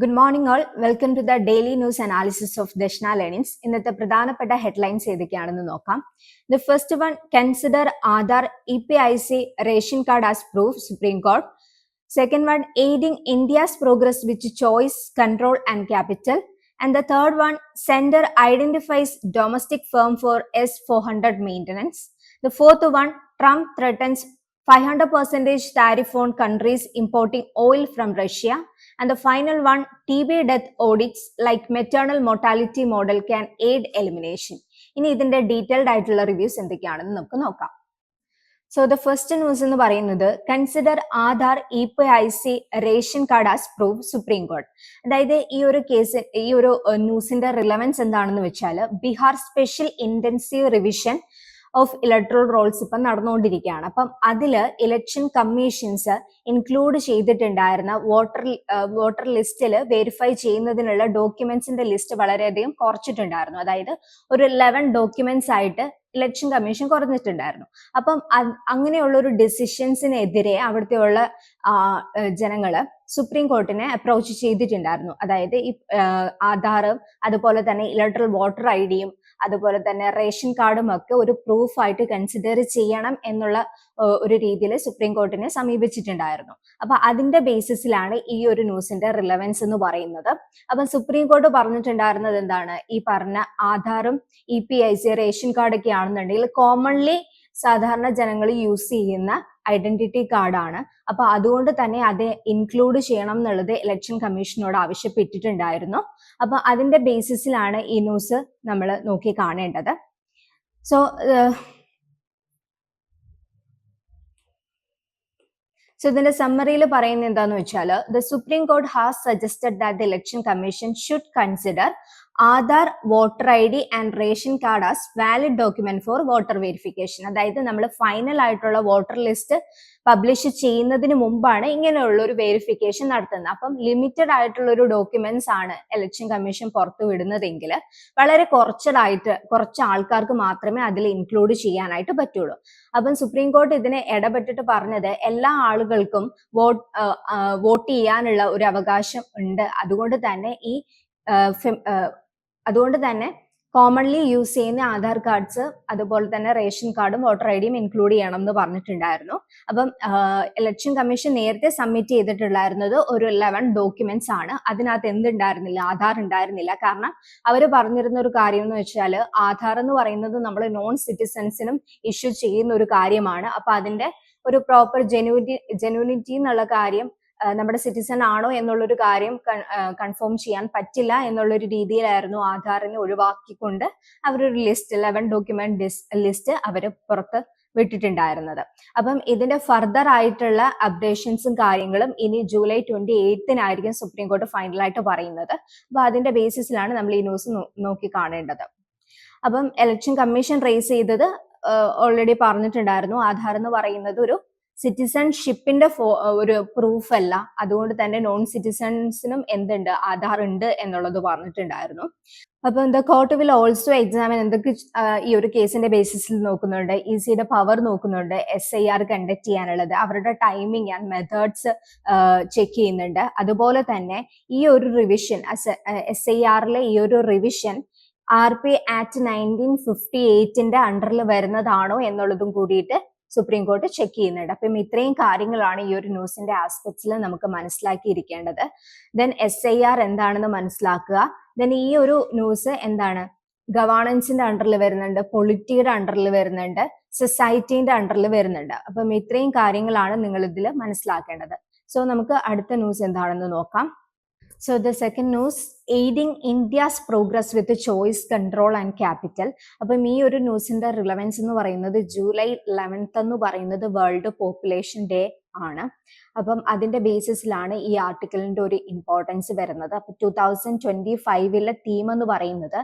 Good morning all. Welcome to the daily news analysis of Deshna Learnings. ഇന്നത്തെ പ്രധാനപ്പെട്ട headlines ഏതൊക്കെയാണെന്ന് നോക്കാം. The first one, consider Aadhaar EPIC ration card as proof, Supreme Court. Second one, aiding India's progress with choice, control and capital. And the third one, Center identifies domestic firm for S-400 maintenance. The fourth one, Trump threatens 500% tariff on countries importing oil from Russia. And the final one, TB death audits like maternal mortality model can aid elimination. ഇനി ഇതിന്റെ detailed ആയിട്ടുള്ള reviews എന്തൊക്കെയാണെന്ന് നമുക്ക് നോക്കാം. So the first news എന്ന് പറയുന്നത് consider Aadhaar EPIC ration card as proof, supreme കോടതി. അതായത് ഈ ഒരു കേസ്, ഈ ഒരു ന്യൂസിന്റെ റിലവൻസ് എന്താണെന്ന് വെച്ചാൽ Bihar special intensive revision of electoral rolls ഇപ്പം നടന്നുകൊണ്ടിരിക്കുകയാണ്. അപ്പം അതില് ഇലക്ഷൻ കമ്മീഷൻസ് ഇൻക്ലൂഡ് ചെയ്തിട്ടുണ്ടായിരുന്ന വോട്ടർ ലിസ്റ്റിൽ വെരിഫൈ ചെയ്യുന്നതിനുള്ള ഡോക്യുമെന്റ്സിന്റെ ലിസ്റ്റ് വളരെയധികം കുറച്ചിട്ടുണ്ടായിരുന്നു. അതായത് ഒരു 11 ഡോക്യുമെന്റ്സ് ആയിട്ട് ഇലക്ഷൻ കമ്മീഷൻ കുറഞ്ഞിട്ടുണ്ടായിരുന്നു. അപ്പം അങ്ങനെയുള്ള ഒരു ഡിസിഷൻസിനെതിരെ അവിടുത്തെ ഉള്ള ജനങ്ങള് സുപ്രീം കോർട്ടിനെ അപ്രോച്ച് ചെയ്തിട്ടുണ്ടായിരുന്നു. അതായത് ഈ ആധാർ, അതുപോലെ തന്നെ ഇലക്ട്രൽ വോട്ടർ ഐഡിയും അതുപോലെ തന്നെ റേഷൻ കാർഡും ഒക്കെ ഒരു പ്രൂഫ് ആയിട്ട് കൺസിഡർ ചെയ്യണം എന്നുള്ള ഒരു രീതിയിൽ സുപ്രീം കോർട്ടിനെ സമീപിച്ചിട്ടുണ്ടായിരുന്നു. അപ്പൊ അതിന്റെ ബേസിസിലാണ് ഈ ഒരു ന്യൂസിന്റെ റിലവൻസ് എന്ന് പറയുന്നത്. അപ്പൊ സുപ്രീം കോർട്ട് പറഞ്ഞിട്ടുണ്ടായിരുന്നത് എന്താണ്, ഈ പറഞ്ഞ ആധാറും EPIC റേഷൻ കാർഡൊക്കെ ആണെന്നുണ്ടെങ്കിൽ കോമൺലി സാധാരണ ജനങ്ങൾ യൂസ് ചെയ്യുന്ന ഐഡന്റിറ്റി കാർഡാണ്. അപ്പൊ അതുകൊണ്ട് തന്നെ അത് ഇൻക്ലൂഡ് ചെയ്യണം എന്നുള്ളത് ഇലക്ഷൻ കമ്മീഷനോട് ആവശ്യപ്പെട്ടിട്ടുണ്ടായിരുന്നു. അപ്പൊ അതിന്റെ ബേസിസിലാണ് ഈ ന്യൂസ് നമ്മൾ നോക്കി കാണേണ്ടത്. സോ ഇതിന്റെ സമ്മറിയിൽ പറയുന്നത് എന്താന്ന് വെച്ചാൽ, the supreme court has suggested that the election commission should consider Aadhaar, voter ID and ration card as valid document four voter verification. അതായത് നമ്മൾ ഫൈനൽ ആയിട്ടുള്ള വോട്ടർ ലിസ്റ്റ് പബ്ലിഷ് ചെയ്യുന്നതിന് മുമ്പാണ് ഇങ്ങനെയുള്ള ഒരു വെരിഫിക്കേഷൻ നടത്തുന്നത്. അപ്പം ലിമിറ്റഡ് ആയിട്ടുള്ള ഒരു ഡോക്യുമെന്റ്സ് ആണ് ഇലക്ഷൻ കമ്മീഷൻ പുറത്തു വിടുന്നതെങ്കിൽ വളരെ കുറച്ച് ആൾക്കാർക്ക് മാത്രമേ അതിൽ ഇൻക്ലൂഡ് ചെയ്യാനായിട്ട് പറ്റുള്ളൂ. അപ്പം സുപ്രീം കോർട്ട് ഇതിനെ ഇടപെട്ടിട്ട് പറഞ്ഞത് എല്ലാ ആളുകൾക്കും വോട്ട് ചെയ്യാനുള്ള ഒരു അവകാശം ഉണ്ട്. അതുകൊണ്ട് തന്നെ കോമൺലി യൂസ് ചെയ്യുന്ന ആധാർ കാർഡ്സ്, അതുപോലെ തന്നെ റേഷൻ കാർഡും വോട്ടർ ഐഡിയും ഇൻക്ലൂഡ് ചെയ്യണം എന്ന് പറഞ്ഞിട്ടുണ്ടായിരുന്നു. അപ്പം ഇലക്ഷൻ കമ്മീഷൻ നേരത്തെ സബ്മിറ്റ് ചെയ്തിട്ടുണ്ടായിരുന്നത് ഒരു 11 ഡോക്യുമെന്റ്സ് ആണ്. അതിനകത്ത് എന്തുണ്ടായിരുന്നില്ല, ആധാർ ഉണ്ടായിരുന്നില്ല. കാരണം അവർ പറഞ്ഞിരുന്ന ഒരു കാര്യം എന്ന് വെച്ചാൽ ആധാർ എന്ന് പറയുന്നത് നമ്മൾ നോൺ സിറ്റിസൺസിനും ഇഷ്യൂ ചെയ്യുന്ന ഒരു കാര്യമാണ്. അപ്പൊ അതിന്റെ ഒരു പ്രോപ്പർ ജെന്യൂനിറ്റി എന്നുള്ള കാര്യം, നമ്മുടെ സിറ്റിസൺ ആണോ എന്നുള്ളൊരു കാര്യം കൺഫേം ചെയ്യാൻ പറ്റില്ല എന്നുള്ളൊരു രീതിയിലായിരുന്നു ആധാറിനെ ഒഴിവാക്കിക്കൊണ്ട് അവരൊരു ലിസ്റ്റ് 11 ഡോക്യുമെന്റ് ലിസ്റ്റ് അവർ പുറത്ത് വിട്ടിട്ടുണ്ടായിരുന്നത്. അപ്പം ഇതിന്റെ ഫർദർ ആയിട്ടുള്ള അപ്ഡേഷൻസും കാര്യങ്ങളും ഇനി ജൂലൈ 28-നായിരിക്കും സുപ്രീം കോർട്ട് ഫൈനലായിട്ട് പറയുന്നത്. അപ്പൊ അതിന്റെ ബേസിസിലാണ് നമ്മൾ ഈ ന്യൂസ് നോക്കി കാണേണ്ടത്. അപ്പം ഇലക്ഷൻ കമ്മീഷൻ റേസ് ചെയ്തത് ഓൾറെഡി പറഞ്ഞിട്ടുണ്ടായിരുന്നു, ആധാർ എന്ന് പറയുന്നത് ഒരു സിറ്റിസൺഷിപ്പിന്റെ ഒരു പ്രൂഫ് അല്ല, അതുകൊണ്ട് തന്നെ നോൺ സിറ്റിസൺസിനും എന്തുണ്ട്, ആധാർ ഉണ്ട് എന്നുള്ളത് പറഞ്ഞിട്ടുണ്ടായിരുന്നു. അപ്പം the court will also examine എന്തൊക്കെ ഈ ഒരു കേസിന്റെ ബേസിസിൽ നോക്കുന്നുണ്ട്. ECയുടെ പവർ നോക്കുന്നുണ്ട്, SIR കണ്ടക്ട് ചെയ്യാനുള്ളത്, അവരുടെ ടൈമിംഗ് ആൻഡ് മെത്തേഡ്സ് ചെക്ക് ചെയ്യുന്നുണ്ട്. അതുപോലെ തന്നെ ഈ ഒരു റിവിഷൻ SIRലെ ഈ ഒരു റിവിഷൻ RP Act 1958 അണ്ടറിൽ വരുന്നതാണോ എന്നുള്ളതും കൂടിയിട്ട് സുപ്രീം കോർട്ട് ചെക്ക് ചെയ്യുന്നുണ്ട്. അപ്പം ഇത്രയും കാര്യങ്ങളാണ് ഈ ഒരു ന്യൂസിന്റെ ആസ്പെക്ട്സിൽ നമുക്ക് മനസ്സിലാക്കിയിരിക്കേണ്ടത്. ദെൻ SIR എന്താണെന്ന് മനസ്സിലാക്കുക. ദെൻ ഈ ഒരു ന്യൂസ് എന്താണ്, ഗവേണൻസിന്റെ അണ്ടറിൽ വരുന്നുണ്ട്, പൊളിറ്റിയുടെ അണ്ടറിൽ വരുന്നുണ്ട്, സൊസൈറ്റിന്റെ അണ്ടറിൽ വരുന്നുണ്ട്. അപ്പം ഇത്രയും കാര്യങ്ങളാണ് നിങ്ങൾ ഇതിൽ മനസ്സിലാക്കേണ്ടത്. സോ നമുക്ക് അടുത്ത ന്യൂസ് എന്താണെന്ന് നോക്കാം. So the second news, aiding India's progress with choice, control and capital. അപ്പം ഈ ഒരു ന്യൂസിന്റെ റിലവൻസ് എന്ന് പറയുന്നത് ജൂലൈ 11 എന്ന് പറയുന്നത് വേൾഡ് പോപ്പുലേഷൻ ഡേ ആണ്. അപ്പം അതിന്റെ ബേസിസിലാണ് ഈ ആർട്ടിക്കിളിന്റെ ഒരു ഇമ്പോർട്ടൻസ് വരുന്നത്. അപ്പൊ 2025 തീം എന്ന് പറയുന്നത്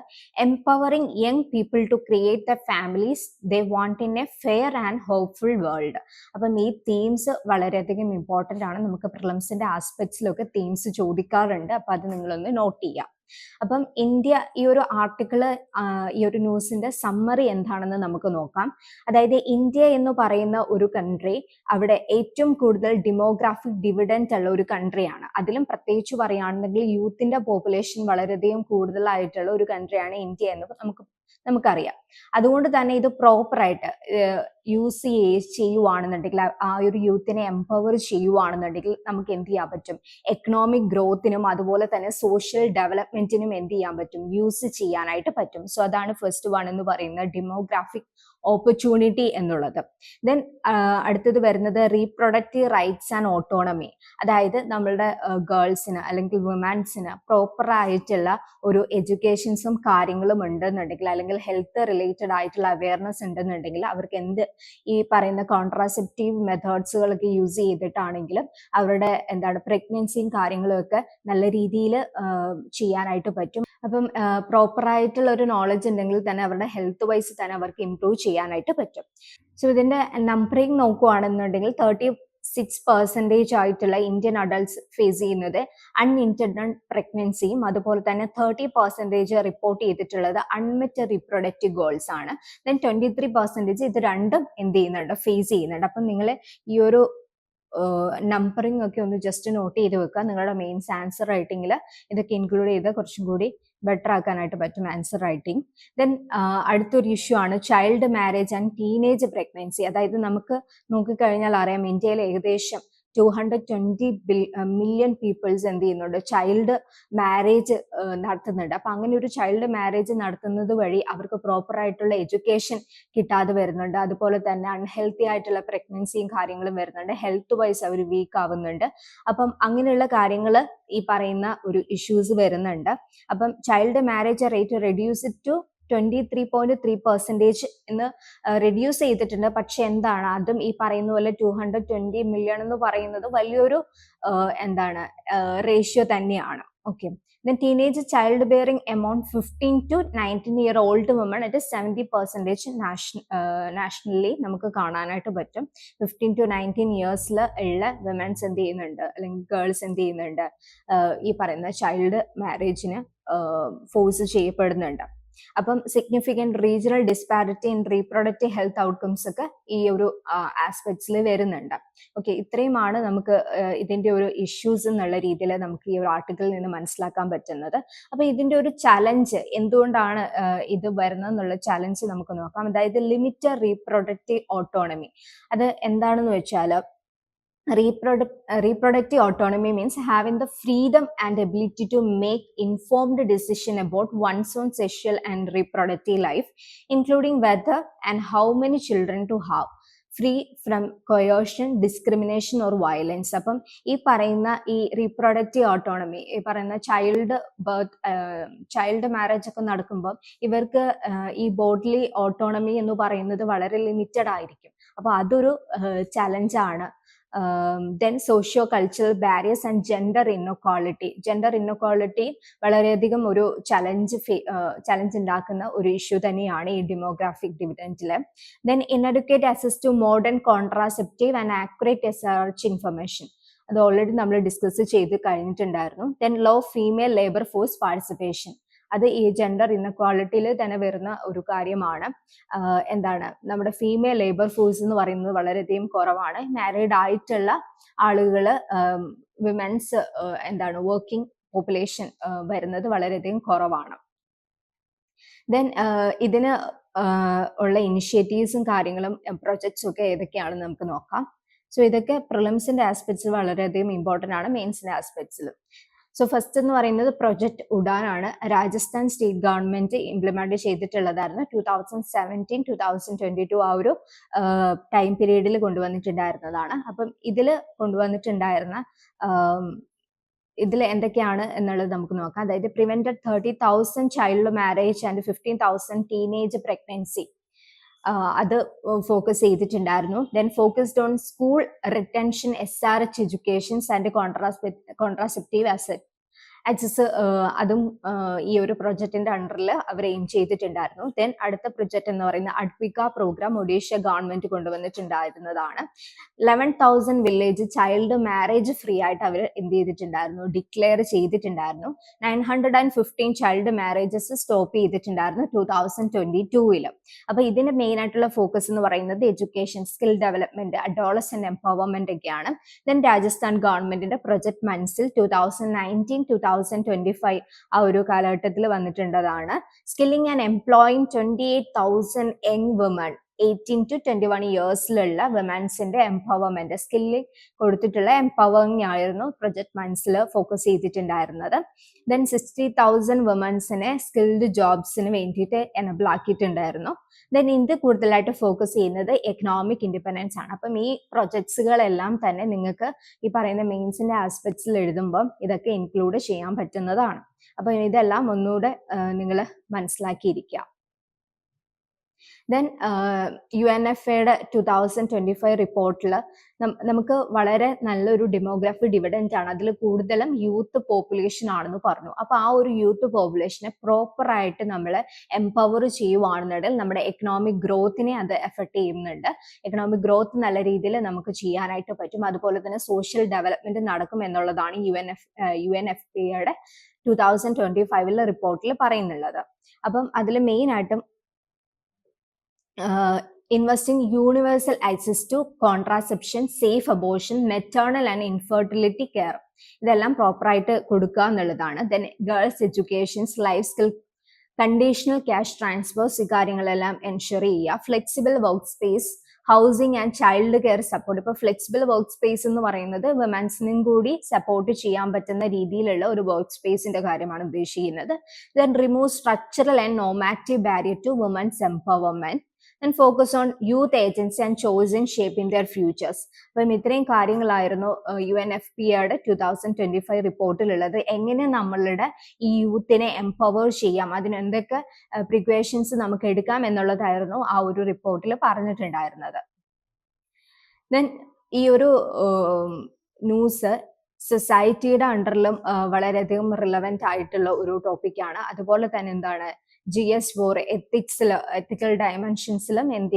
empowering young people to create the families they want in a fair and hopeful world. അപ്പം ഈ തീംസ് വളരെയധികം ഇമ്പോർട്ടന്റ് ആണ്. നമുക്ക് പ്രിലിംസിന്റെ ആസ്പെക്ട്സിലൊക്കെ തീംസ് ചോദിക്കാറുണ്ട്. അപ്പൊ അത് നിങ്ങളൊന്ന് നോട്ട് ചെയ്യാം. അപ്പം ഇന്ത്യ ഈ ഒരു ആർട്ടിക്കിള് ഈ ഒരു ന്യൂസിന്റെ സമ്മറി എന്താണെന്ന് നമുക്ക് നോക്കാം. അതായത് ഇന്ത്യ എന്ന് പറയുന്ന ഒരു കൺട്രി അവിടെ ഏറ്റവും കൂടുതൽ ഡെമോഗ്രാഫിക് ഡിവിഡൻഡ് ഉള്ള ഒരു കൺട്രിയാണ്. അതിലും പ്രത്യേകിച്ച് പറയുകയാണെന്നുണ്ടെങ്കിൽ യൂത്തിന്റെ പോപ്പുലേഷൻ വളരെയധികം കൂടുതലായിട്ടുള്ള ഒരു കൺട്രിയാണ് ഇന്ത്യ എന്ന് നമുക്കറിയാം. അതുകൊണ്ട് തന്നെ ഇത് പ്രോപ്പറായിട്ട് യൂസ് ചെയ്യുവാണെന്നുണ്ടെങ്കിൽ, ആ ഒരു യൂത്തിനെ എംപവർ ചെയ്യുവാണെന്നുണ്ടെങ്കിൽ നമുക്ക് എന്ത് ചെയ്യാൻ പറ്റും? എക്കണോമിക് ഗ്രോത്തിനും അതുപോലെ തന്നെ സോഷ്യൽ ഡെവലപ്മെന്റിനും എന്ത് ചെയ്യാൻ പറ്റും? യൂസ് ചെയ്യാനായിട്ട് പറ്റും. സോ അതാണ് ഫസ്റ്റ് വൺ എന്ന് പറയുന്നത്, ഡെമോഗ്രാഫിക് ഓപ്പർച്യൂണിറ്റി എന്നുള്ളത്. ദെൻ അടുത്തത് വരുന്നത് റീപ്രൊഡക്റ്റീവ് റൈറ്റ്സ് ആൻഡ് ഓട്ടോണമി. അതായത് നമ്മളുടെ ഗേൾസിന് അല്ലെങ്കിൽ വുമൻസിന് പ്രോപ്പർ ആയിട്ടുള്ള ഒരു എഡ്യൂക്കേഷൻസും കാര്യങ്ങളും ഉണ്ടെന്നുണ്ടെങ്കിൽ, അല്ലെങ്കിൽ ഹെൽത്ത് റിലേറ്റഡ് ആയിട്ടുള്ള അവയർനെസ് ഉണ്ടെന്നുണ്ടെങ്കിൽ, അവർക്ക് എന്ത് ഈ പറയുന്ന കോൺട്രാസെപ്റ്റീവ് മെത്തേഡ്സുകളൊക്കെ യൂസ് ചെയ്തിട്ടാണെങ്കിലും അവരുടെ പ്രഗ്നൻസിയും കാര്യങ്ങളും ഒക്കെ നല്ല രീതിയിൽ ചെയ്യാനായിട്ട് പറ്റും. അപ്പം പ്രോപ്പർ ആയിട്ടുള്ള ഒരു നോളജ് ഉണ്ടെങ്കിൽ തന്നെ അവരുടെ ഹെൽത്ത് വൈസ് തന്നെ അവർക്ക് ഇംപ്രൂവ് ചെയ്യാനായിട്ട് പറ്റും. സോ ഇതിന്റെ നമ്പറിങ് നോക്കുവാണെന്നുണ്ടെങ്കിൽ 36% ആയിട്ടുള്ള ഇന്ത്യൻ അഡൾട്ട്സ് ഫേസ് ചെയ്യുന്നത് അൺഇൻറ്റൻഡഡ് പ്രഗ്നൻസിയും, അതുപോലെ തന്നെ 30% റിപ്പോർട്ട് ചെയ്തിട്ടുള്ളത് അൺമെറ്റ് റീപ്രൊഡക്റ്റീവ് ഗോൾസ് ആണ്. ദെൻ 23% ഇത് രണ്ടും എന്ത് ചെയ്യുന്നുണ്ട്? ഫേസ് ചെയ്യുന്നുണ്ട്. അപ്പം നിങ്ങൾ ഈ ഒരു നമ്പറിംഗ് ഒക്കെ ഒന്ന് ജസ്റ്റ് നോട്ട് ചെയ്ത് വെക്കുക. നിങ്ങളുടെ മെയിൻസ് ആൻസർ റൈറ്റിംഗിൽ ഇതൊക്കെ ഇൻക്ലൂഡ് ചെയ്ത് കുറച്ചും കൂടി ബെറ്റർ ആക്കാനായിട്ട് പറ്റും ആൻസർ റൈറ്റിംഗ്. ദെൻ അടുത്തൊരു ഇഷ്യൂ ആണ് child marriage and teenage pregnancy. അതായത് നമുക്ക് നോക്കിക്കഴിഞ്ഞാൽ അറിയാം, ഇന്ത്യയിൽ ഏകദേശം 220 മില്യൺ പീപ്പിൾസ് എന്ത് ചെയ്യുന്നുണ്ട്? ചൈൽഡ് മാരേജ് നടത്തുന്നുണ്ട്. അപ്പൊ അങ്ങനെ ഒരു ചൈൽഡ് മാരേജ് നടത്തുന്നത് വഴി അവർക്ക് പ്രോപ്പർ ആയിട്ടുള്ള എഡ്യൂക്കേഷൻ കിട്ടാതെ വരുന്നുണ്ട്. അതുപോലെ തന്നെ അൺഹെൽത്തി ആയിട്ടുള്ള പ്രഗ്നൻസിയും കാര്യങ്ങളും വരുന്നുണ്ട്. ഹെൽത്ത് വൈസ് അവർ വീക്ക് ആവുന്നുണ്ട്. അപ്പം അങ്ങനെയുള്ള കാര്യങ്ങൾ ഈ പറയുന്ന ഒരു ഇഷ്യൂസ് വരുന്നുണ്ട്. അപ്പം child marriage rate reduce to 23.3% എന്ന് റെഡ്യൂസ് ചെയ്തിട്ടുണ്ട്. പക്ഷെ എന്താണ്, അതും ഈ പറയുന്ന പോലെ 220 മില്യൺ എന്ന് പറയുന്നത് വലിയൊരു റേഷ്യോ തന്നെയാണ്. Okay. Then teenage child bearing among 15 to 19 year old women, it is 70% nationally നമുക്ക് കാണാനായിട്ട് പറ്റും. 15 to 19 ഇയേഴ്സിൽ ഉള്ള വിമൻസ് എന്ത് ചെയ്യുന്നുണ്ട്, അല്ലെങ്കിൽ ഗേൾസ് എന്ത് ചെയ്യുന്നുണ്ട്? ഈ പറയുന്ന ചൈൽഡ് മാരേജിന് ഫോഴ്സ് ചെയ്യപ്പെടുന്നുണ്ട്. അപ്പം significant regional disparity in reproductive health outcomes ഒക്കെ ഈ ഒരു ആസ്പെക്ട്സിൽ വരുന്നുണ്ട്. ഓക്കെ, ഇത്രയുമാണ് നമുക്ക് ഇതിന്റെ ഒരു ഇഷ്യൂസ് എന്നുള്ള രീതിയിൽ നമുക്ക് ഈ ഒരു ആർട്ടിക്കിളിൽ നിന്ന് മനസ്സിലാക്കാൻ പറ്റുന്നത്. അപ്പൊ ഇതിന്റെ ഒരു ചലഞ്ച് എന്തുകൊണ്ടാണ് ഇത് വരുന്നത് എന്നുള്ള ചലഞ്ച് നമുക്ക് നോക്കാം. അതായത് ലിമിറ്റഡ് റീപ്രൊഡക്റ്റീവ് ഓട്ടോണമി. അത് എന്താണെന്ന് വെച്ചാൽ, reproductive autonomy means having the freedom and ability to make informed decision about one's own sexual and reproductive life, including whether and how many children to have, free from coercion, discrimination or violence. അപ്പം ഈ പറയുന്ന ഈ reproductive autonomy, ഈ പറയുന്ന child marriage ഒക്കെ നടക്കുമ്പോൾ ഇവർക്ക് ഈ ബോഡ്ലി ഓട്ടോണമി എന്ന് പറയുന്നത് വളരെ ലിമിറ്റഡ് ആയിരിക്കും. അപ്പൊ അതൊരു ചലഞ്ചാണ്. Then socio cultural barriers and gender inequality വളരെയധികം ഒരു ചലഞ്ച് ഉണ്ടാക്കുന്ന ഒരു ഇഷ്യൂ തന്നെയാണ് ഈ ഡെമോഗ്രാഫിക് ഡിവിഡൻഡില്. Then inadequate access to modern contraceptive and accurate research information, അത് ഓൾറെഡി നമ്മൾ ഡിസ്കസ് ചെയ്ത് കഴിഞ്ഞിട്ടുണ്ടായിരുന്നു. Then low female labour force participation, അത് ഈ ജെൻഡർ ഇൻഇക്വാളിറ്റിയിൽ തന്നെ വരുന്ന ഒരു കാര്യമാണ്. നമ്മുടെ ഫീമെയിൽ ലേബർ ഫോഴ്സ് എന്ന് പറയുന്നത് വളരെയധികം കുറവാണ്. മാരീഡ് ആയിട്ടുള്ള ആളുകൾ, വിമൻസ് വർക്കിംഗ് പോപ്പുലേഷൻ വരുന്നത് വളരെയധികം കുറവാണ്. ദെൻ ഇതിന് ഉള്ള ഇനിഷ്യേറ്റീവ്സും കാര്യങ്ങളും പ്രൊജക്ട്സും ഒക്കെ ഏതൊക്കെയാണെന്ന് നമുക്ക് നോക്കാം. സോ ഇതൊക്കെ പ്രിലിംസിന്റെ ആസ്പെക്ട്സിൽ വളരെയധികം ഇമ്പോർട്ടൻ്റ് ആണ്, മെയിൻസിന്റെ ആസ്പെക്ട്സിലും. സോ ഫസ്റ്റ് എന്ന് പറയുന്നത് പ്രൊജക്ട് ഉഡാൻ ആണ്. രാജസ്ഥാൻ സ്റ്റേറ്റ് ഗവൺമെന്റ് ഇംപ്ലിമെന്റ് ചെയ്തിട്ടുള്ളതായിരുന്നു. 2017-2022 ആ ഒരു ടൈം പീരീഡിൽ കൊണ്ടുവന്നിട്ടുണ്ടായിരുന്നതാണ്. അപ്പം ഇതിൽ എന്തൊക്കെയാണ് എന്നുള്ളത് നമുക്ക് നോക്കാം. അതായത് prevented 30,000 child marriage and 15,000 teenage pregnancy, അത് ഫോക്കസ് ചെയ്തിട്ടുണ്ടായിരുന്നു. Then focused on school retention, SRH educations and contraceptive access അതും ഈ ഒരു പ്രൊജക്ടിന്റെ അണ്ടറിൽ അവർ എയിം ചെയ്തിട്ടുണ്ടായിരുന്നു. ദെൻ അടുത്ത പ്രൊജക്ട് എന്ന് പറയുന്നത് അഡ്വിക പ്രോഗ്രാം ഒഡീഷ ഗവൺമെന്റ് കൊണ്ടുവന്നിട്ടുണ്ടായിരുന്നതാണ്. 11,000 വില്ലേജ് ചൈൽഡ് മാരേജ് ഫ്രീ ആയിട്ട് അവർ എന്ത് ചെയ്തിട്ടുണ്ടായിരുന്നു, ഡിക്ലെയർ ചെയ്തിട്ടുണ്ടായിരുന്നു. 915 ചൈൽഡ് മാരേജസ് സ്റ്റോപ്പ് ചെയ്തിട്ടുണ്ടായിരുന്നു 2022. അപ്പൊ ഇതിന്റെ മെയിൻ ആയിട്ടുള്ള ഫോക്കസ് എന്ന് പറയുന്നത് education, skill development, adolescent empowerment ഒക്കെയാണ്. ദെൻ രാജസ്ഥാൻ ഗവൺമെന്റിന്റെ പ്രൊജക്ട് മൻസിൽ 2019-2025 ആ ഒരു കാലഘട്ടത്തിൽ വന്നിട്ടുള്ളതാണ്. Skilling and employing 28,000 young woman 18 to 21 ഇയേഴ്സിലുള്ള വിമൻസിന്റെ എംപവർമെന്റ്, സ്കില്ലിംഗ് കൊടുത്തിട്ടുള്ള എംപവറിംഗ് ആയിരുന്നു പ്രൊജക്ട് മൻസിൽ ഫോക്കസ് ചെയ്തിട്ടുണ്ടായിരുന്നത്. ദെൻ 60,000 വുമൻസിനെ സ്കിൽഡ് ജോബ്സിന് വേണ്ടിയിട്ട് എനബിൾ ആക്കിയിട്ടുണ്ടായിരുന്നു. ദെൻ ഇത് കൂടുതലായിട്ട് ഫോക്കസ് ചെയ്യുന്നത് എക്കണോമിക് ഇൻഡിപെൻഡൻസ് ആണ്. അപ്പം ഈ പ്രൊജക്ട്സുകളെല്ലാം തന്നെ നിങ്ങൾക്ക് ഈ പറയുന്ന മെയിൻസിന്റെ ആസ്പെക്ട്സിൽ എഴുതുമ്പം ഇതൊക്കെ ഇൻക്ലൂഡ് ചെയ്യാൻ പറ്റുന്നതാണ്. അപ്പം ഇതെല്ലാം ഒന്നുകൂടെ നിങ്ങൾ മനസ്സിലാക്കിയിരിക്കുക. ദെൻ UNFAയുടെ 2025 റിപ്പോർട്ടിൽ നമുക്ക് വളരെ നല്ലൊരു ഡെമോഗ്രാഫി ഡിവിഡൻറ്റ് ആണ്. അതിൽ കൂടുതലും യൂത്ത് പോപ്പുലേഷൻ ആണെന്ന് പറഞ്ഞു. അപ്പൊ ആ ഒരു യൂത്ത് പോപ്പുലേഷനെ പ്രോപ്പർ ആയിട്ട് നമ്മൾ എംപവർ ചെയ്യുവാണെന്നുണ്ടെങ്കിൽ നമ്മുടെ എക്കണോമിക് ഗ്രോത്തിനെ അത് എഫക്ട് ചെയ്യുന്നുണ്ട്. എക്കണോമിക് ഗ്രോത്ത് നല്ല രീതിയിൽ നമുക്ക് ചെയ്യാനായിട്ട് പറ്റും. അതുപോലെ തന്നെ സോഷ്യൽ ഡെവലപ്മെന്റ് നടക്കും എന്നുള്ളതാണ് UNFPAയുടെ 2025 റിപ്പോർട്ടിൽ പറയുന്നുള്ളത്. അപ്പം അതിൽ മെയിൻ ആയിട്ടും investing universal access to contraception, safe abortion, maternal and infertility care ഇതെല്ലാം പ്രോപ്പർ ആയിട്ട് കൊടുക്കുക എന്നുള്ളതാണ്. Then girls educations, life skill, conditional cash transfers, ഈ കാര്യങ്ങളെല്ലാം എൻഷുർ ചെയ്യുക. Flexible work space, housing and child care support. ഇപ്പൊ ഫ്ലെക്സിബിൾ വർക്ക് സ്പേസ് എന്ന് പറയുന്നത് വിമൻസിനും കൂടി സപ്പോർട്ട് ചെയ്യാൻ പറ്റുന്ന രീതിയിലുള്ള ഒരു വർക്ക് സ്പേസിന്റെ കാര്യമാണ് ഉദ്ദേശിക്കുന്നത്. Then remove structural and normative barrier to women's empowerment and focus on youth agency and choice in shaping their futures. അപ്പം ഇത്രയും കാര്യങ്ങളായിരുന്നു UNFPAയുടെ 2025 റിപ്പോർട്ടിലുള്ളത്. എങ്ങനെ നമ്മളുടെ ഈ യൂത്തിനെ എംപവർ ചെയ്യാം, അതിന് എന്തൊക്കെ പ്രിക്വേഷൻസ് നമുക്ക് എടുക്കാം എന്നുള്ളതായിരുന്നു ആ ഒരു റിപ്പോർട്ടിൽ പറഞ്ഞിട്ടുണ്ടായിരുന്നത്. ദെൻ ഈ ഒരു ന്യൂസ് സൊസൈറ്റിയുടെ അണ്ടറിലും വളരെയധികം റിലവൻ്റ് ആയിട്ടുള്ള ഒരു ടോപ്പിക്കാണ്. അതുപോലെ തന്നെ എന്താണ് GS4 എത്തിക്കൽ ഡയമെൻഷൻസിലും എന്ത്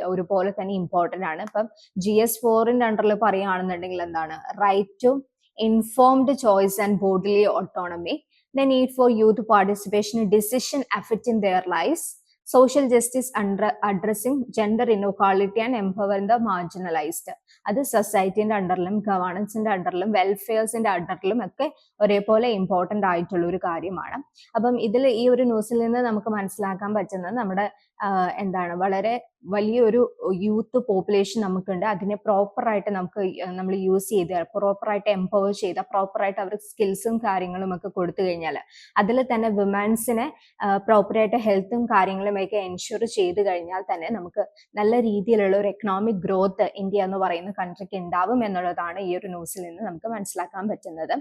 ഒരുപോലെ തന്നെ ഇമ്പോർട്ടൻ്റ് ആണ്. ഇപ്പം GS4ന്റെ അണ്ടറിൽ പറയുകയാണെന്നുണ്ടെങ്കിൽ എന്താണ്, right to informed choice and bodily autonomy, the need for youth participation in decision affecting their lifes, social justice addressing gender inequality and empowering the marginalised. അത് സൊസൈറ്റിന്റെ അണ്ടറിലും ഗവേണൻസിന്റെ അണ്ടറിലും വെൽഫെയർസിന്റെ അണ്ടറിലും ഒക്കെ ഒരേപോലെ ഇമ്പോർട്ടൻ്റ് ആയിട്ടുള്ള ഒരു കാര്യമാണ്. അപ്പം ഇതിൽ ഈ ഒരു ന്യൂസിൽ നിന്ന് നമുക്ക് മനസ്സിലാക്കാൻ പറ്റുന്നത് നമ്മുടെ എന്താണ് വളരെ വലിയൊരു യൂത്ത് പോപ്പുലേഷൻ നമുക്കുണ്ട്. അതിനെ പ്രോപ്പറായിട്ട് നമ്മൾ യൂസ് ചെയ്ത് പ്രോപ്പറായിട്ട് എംപവർ ചെയ്ത പ്രോപ്പറായിട്ട് അവർക്ക് സ്കിൽസും കാര്യങ്ങളും ഒക്കെ കൊടുത്തു കഴിഞ്ഞാൽ അതിൽ തന്നെ വിമൻസിനെ പ്രോപ്പറായിട്ട് ഹെൽത്തും കാര്യങ്ങളും ഒക്കെ എൻഷുർ ചെയ്ത് കഴിഞ്ഞാൽ തന്നെ നമുക്ക് നല്ല രീതിയിലുള്ള ഒരു എക്കണോമിക് ഗ്രോത്ത് ഇന്ത്യ എന്ന് പറയുന്ന കൺട്രിക്ക് ഉണ്ടാവും എന്നുള്ളതാണ് ഈ ഒരു ന്യൂസിൽ നിന്ന് നമുക്ക് മനസ്സിലാക്കാൻ പറ്റുന്നത്.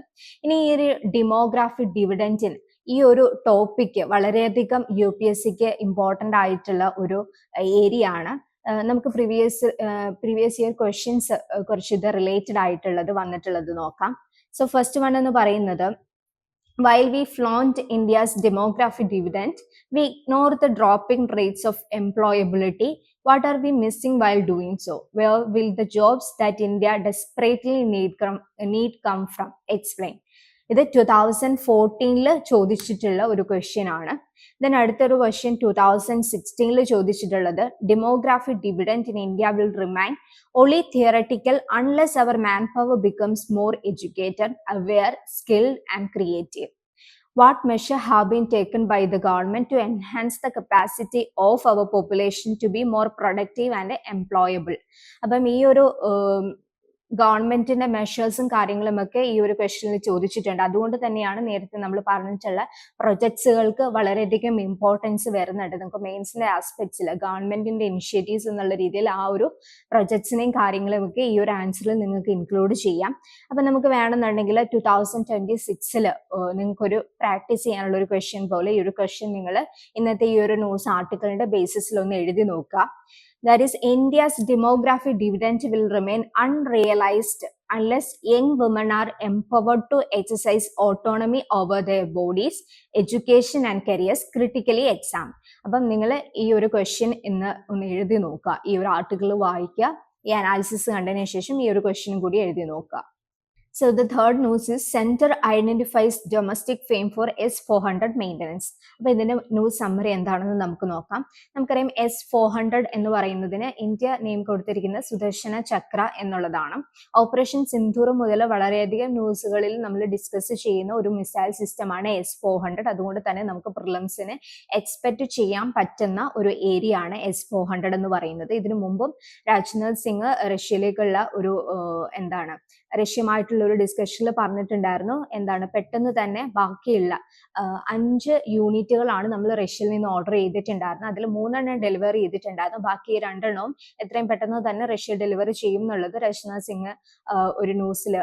ഇനി ഈ ഒരു ഡെമോഗ്രാഫിക് ഡിവിഡൻറ്റിന് ഈ ഒരു ടോപ്പിക്ക് വളരെയധികം UPSCക്ക് ഇമ്പോർട്ടൻ്റ് ആയിട്ടുള്ള ഒരു ഏരിയ ആണ്. നമുക്ക് പ്രീവിയസ് ഇയർ ക്വസ്റ്റ്യൻസ് കുറച്ച് ഇത് റിലേറ്റഡ് ആയിട്ടുള്ളത് വന്നിട്ടുള്ളത് നോക്കാം. സോ ഫസ്റ്റ് വൺ എന്ന് പറയുന്നത്, while we flaunt India's demographic dividend, we ignore the dropping rates of employability. What are we missing while doing so? Where will the jobs that India desperately need come from? Explain. ഇത് 2014 ചോദിച്ചിട്ടുള്ള ഒരു question ആണ്. Then അടുത്തൊരു question 2016 ചോദിച്ചിട്ടുള്ളത്, demographic dividend in India will remain only theoretical unless our manpower becomes more educated, aware, skilled and creative. What measures have been taken by the government to enhance the capacity of our population to be more productive and employable? അപ്പം ഈ ഒരു ഗവൺമെന്റിന്റെ മെഷേഴ്സും കാര്യങ്ങളും ഒക്കെ ഈ ഒരു ക്വസ്റ്റ്യനിൽ ചോദിച്ചിട്ടുണ്ട്. അതുകൊണ്ട് തന്നെയാണ് നേരത്തെ നമ്മൾ പറഞ്ഞിട്ടുള്ള പ്രൊജക്ട്സുകൾക്ക് വളരെയധികം ഇമ്പോർട്ടൻസ് വരുന്നുണ്ട്. നമുക്ക് മെയിൻസിന്റെ ആസ്പെക്ട്സിൽ ഗവൺമെന്റിന്റെ ഇനിഷ്യേറ്റീവ്സ് എന്നുള്ള രീതിയിൽ ആ ഒരു പ്രൊജക്ട്സിനെയും കാര്യങ്ങളും ഒക്കെ ഈ ഒരു ആൻസറിൽ നിങ്ങൾക്ക് ഇൻക്ലൂഡ് ചെയ്യാം. അപ്പൊ നമുക്ക് വേണമെന്നുണ്ടെങ്കിൽ 2026 നിങ്ങൾക്കൊരു പ്രാക്ടീസ് ചെയ്യാനുള്ള ഒരു ക്വസ്റ്റ്യൻ പോലെ ഈ ഒരു ക്വസ്റ്റ്യൻ നിങ്ങൾ ഇന്നത്തെ ഈ ഒരു ന്യൂസ് ആർട്ടിക്കിളിന്റെ ബേസിസിൽ ഒന്ന് എഴുതി നോക്കുക. That is, India's demographic dividend will remain unrealized unless young women are empowered to exercise autonomy over their bodies, education and careers critically examined. അപ്പം നിങ്ങൾ ഈ ഒരു ക്വസ്റ്റ്യൻ ഇന്ന് ഒന്ന് എഴുതി നോക്കുക, ഈ ഒരു ആർട്ടിക്കിൾ വായിക്കുക, ഈ അനാലിസിസ് കണ്ടതിന് ശേഷം ഈ ഒരു ക്വസ്റ്റ്യൻ കൂടി എഴുതി നോക്കുക. So the third news is Center identifies domestic fame for S400 maintenance. അപ്പൊ ഇതിന്റെ ന്യൂസ് സമ്മറി എന്താണെന്ന് നമുക്ക് നോക്കാം. നമുക്കറിയാം S400 എന്ന് പറയുന്നതിന് ഇന്ത്യ നെയിം കൊടുത്തിരിക്കുന്ന സുദർശന ചക്ര എന്നുള്ളതാണ്. ഓപ്പറേഷൻ സിന്ദൂർ മുതൽ വളരെയധികം ന്യൂസുകളിൽ നമ്മൾ ഡിസ്കസ് ചെയ്യുന്ന ഒരു മിസൈൽ സിസ്റ്റമാണ് S400. അതുകൊണ്ട് തന്നെ നമുക്ക് പ്രിലിംസിന് എക്സ്പെക്ട് ചെയ്യാൻ പറ്റുന്ന ഒരു ഏരിയ ആണ് S400 എന്ന് പറയുന്നത്. ഇതിനു മുമ്പും രാജ്നാഥ് സിംഗ് റഷ്യയിലേക്കുള്ള ഒരു റഷ്യയുമായിട്ടുള്ള ഒരു ഡിസ്കഷനിൽ പറഞ്ഞിട്ടുണ്ടായിരുന്നു, പെട്ടെന്ന് തന്നെ ബാക്കിയുള്ള 5 യൂണിറ്റുകളാണ് നമ്മൾ റഷ്യയിൽ നിന്ന് ഓർഡർ ചെയ്തിട്ടുണ്ടായിരുന്നു. അതിൽ 3 ഡെലിവറി ചെയ്തിട്ടുണ്ടായിരുന്നു. ബാക്കി 2 എത്രയും പെട്ടെന്ന് തന്നെ റഷ്യ ഡെലിവറി ചെയ്യും എന്നുള്ളത് രാജ്നാഥ് സിംഗ് ഒരു ന്യൂസിൽ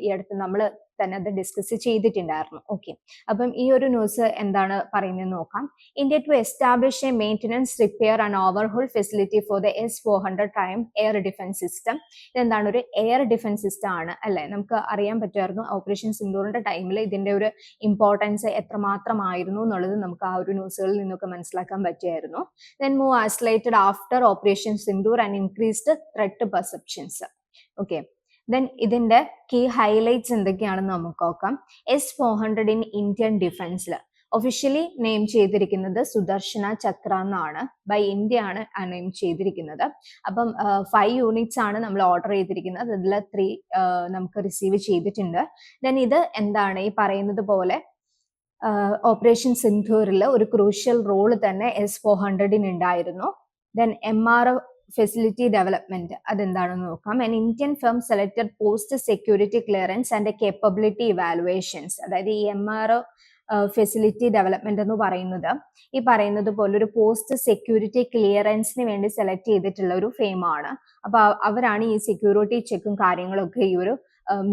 ഈ അടുത്ത് നമ്മൾ തന്നെ അത് ഡിസ്കസ് ചെയ്തിട്ടുണ്ടായിരുന്നു. ഓക്കെ, അപ്പം ഈ ഒരു ന്യൂസ് എന്താണ് പറയുന്നത് നോക്കാം. India to establish a maintenance, repair and overhaul facility for the S400 time air defence system. ഇതെന്താണ്, ഒരു എയർ ഡിഫൻസ് സിസ്റ്റം ആണ് അല്ലെ. നമുക്ക് അറിയാൻ പറ്റുമായിരുന്നു ഓപ്പറേഷൻ സിന്ദൂറിന്റെ ടൈമിൽ ഇതിന്റെ ഒരു ഇമ്പോർട്ടൻസ് എത്രമാത്രമായിരുന്നു എന്നുള്ളത് നമുക്ക് ആ ഒരു ന്യൂസുകളിൽ നിന്നൊക്കെ മനസ്സിലാക്കാൻ പറ്റിയായിരുന്നു. Then move isolated after operation Sindoor and increased threat perceptions. Okay, then ഇതിന്റെ കീ ഹൈലൈറ്റ്സ് എന്തൊക്കെയാണെന്ന് നമുക്ക് നോക്കാം. S400 ഇൻ ഇന്ത്യൻ ഡിഫൻസിൽ ഒഫീഷ്യലി നെയിം ചെയ്തിരിക്കുന്നത് സുദർശന ചക്ര എന്നാണ്. ബൈ ഇന്ത്യ ആണ് നെയിം ചെയ്തിരിക്കുന്നത്. അപ്പം 5 യൂണിറ്റ്സ് ആണ് നമ്മൾ ഓർഡർ ചെയ്തിരിക്കുന്നത്. അതിൽ 3 നമുക്ക് റിസീവ് ചെയ്തിട്ടുണ്ട്. ദെൻ ഇത് എന്താണ്, ഈ പറയുന്നത് പോലെ ഓപ്പറേഷൻ സിന്ധൂരിൽ ഒരു ക്രൂഷ്യൽ റോള് തന്നെ S400 ഉണ്ടായിരുന്നു. ദെൻ MRO ഫെസിലിറ്റി ഡെവലപ്മെന്റ് അതെന്താണെന്ന് നോക്കാം. An Indian firm selected post security clearance and capability evaluations. അതായത് ഈ MRO ഫെസിലിറ്റി ഡെവലപ്മെന്റ് എന്ന് പറയുന്നത് ഈ പറയുന്നത് പോലെ ഒരു പോസ്റ്റ് സെക്യൂരിറ്റി ക്ലിയറൻസിന് വേണ്ടി സെലക്ട് ചെയ്തിട്ടുള്ള ഒരു ഫേമാണ്. അപ്പൊ അവരാണ് ഈ സെക്യൂരിറ്റി ചെക്കും കാര്യങ്ങളൊക്കെ ഈ ഒരു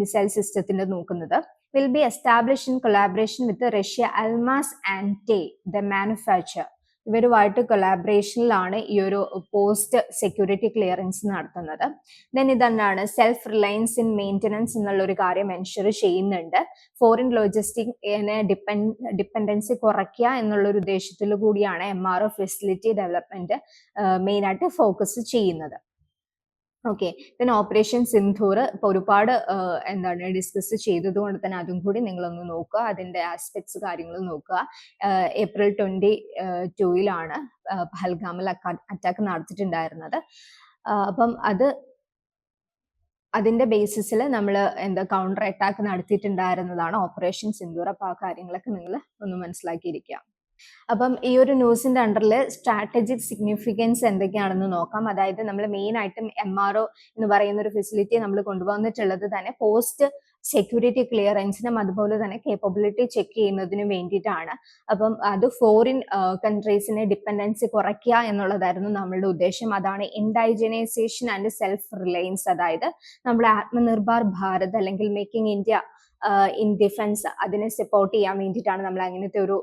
മിസൈൽ സിസ്റ്റത്തിന്റെ നോക്കുന്നത്. Will be establish in collaboration with Russia Almas and ടേ ദ മാനുഫാക്ചർ. ഇവരുമായിട്ട് കൊളാബറേഷനിലാണ് ഈ ഒരു പോസ്റ്റ് സെക്യൂരിറ്റി ക്ലിയറൻസ് നടത്തുന്നത്. ദെൻ ഇതെന്താണ്, സെൽഫ് റിലയൻസ് ഇൻ മെയിൻ്റനൻസ് എന്നുള്ള ഒരു കാര്യം എൻഷുർ ചെയ്യുന്നുണ്ട്. ഫോറിൻ ലോജിസ്റ്റിക്സിനെ ഡിപ്പെൻഡൻസി കുറയ്ക്കുക എന്നുള്ള ഒരു ഉദ്ദേശത്തിൽ കൂടിയാണ് MRO ഫെസിലിറ്റി ഡെവലപ്മെന്റ് മെയിനായിട്ട് ഫോക്കസ് ചെയ്യുന്നത്. ഓക്കെ, ദെൻ ഓപ്പറേഷൻ സിന്ധൂർ ഇപ്പോൾ ഒരുപാട് ഡിസ്കസ് ചെയ്തത് കൊണ്ട് തന്നെ അതും കൂടി നിങ്ങളൊന്ന് നോക്കുക, അതിന്റെ ആസ്പെക്ട്സ് കാര്യങ്ങൾ നോക്കുക. April 22 പഹൽഗാമിൽ അറ്റാക്ക് നടത്തിയിട്ടുണ്ടായിരുന്നത്. അപ്പം അതിന്റെ ബേസിസിൽ നമ്മൾ കൗണ്ടർ അറ്റാക്ക് നടത്തിയിട്ടുണ്ടായിരുന്നതാണ് ഓപ്പറേഷൻ സിന്ധൂർ. അപ്പൊ ആ കാര്യങ്ങളൊക്കെ നിങ്ങൾ ഒന്ന് മനസ്സിലാക്കിയിരിക്കുക. അപ്പം ഈ ഒരു ന്യൂസിന്റെ അണ്ടറിൽ സ്ട്രാറ്റജിക് സിഗ്നിഫിക്കൻസ് എന്തൊക്കെയാണെന്ന് നോക്കാം. അതായത് നമ്മൾ മെയിൻ ആയിട്ടും MRO എന്ന് പറയുന്ന ഒരു ഫെസിലിറ്റി നമ്മൾ കൊണ്ടുവന്നിട്ടുള്ളത് തന്നെ പോസ്റ്റ് സെക്യൂരിറ്റി ക്ലിയറൻസിനും അതുപോലെ തന്നെ കേപ്പബിലിറ്റി ചെക്ക് ചെയ്യുന്നതിനും വേണ്ടിയിട്ടാണ്. അപ്പം അത് ഫോറിൻ കൺട്രീസിനെ ഡിപ്പെൻഡൻസി കുറയ്ക്കുക എന്നുള്ളതായിരുന്നു നമ്മളുടെ ഉദ്ദേശം. അതാണ് ഇൻഡൈജനൈസേഷൻ ആൻഡ് സെൽഫ് റിലയൻസ്. അതായത് നമ്മുടെ ആത്മനിർഭർ ഭാരത് അല്ലെങ്കിൽ മേക്കിംഗ് ഇന്ത്യ ഇൻ ഡിഫൻസ് അതിനെ സപ്പോർട്ട് ചെയ്യാൻ വേണ്ടിയിട്ടാണ് നമ്മൾ അങ്ങനത്തെ ഒരു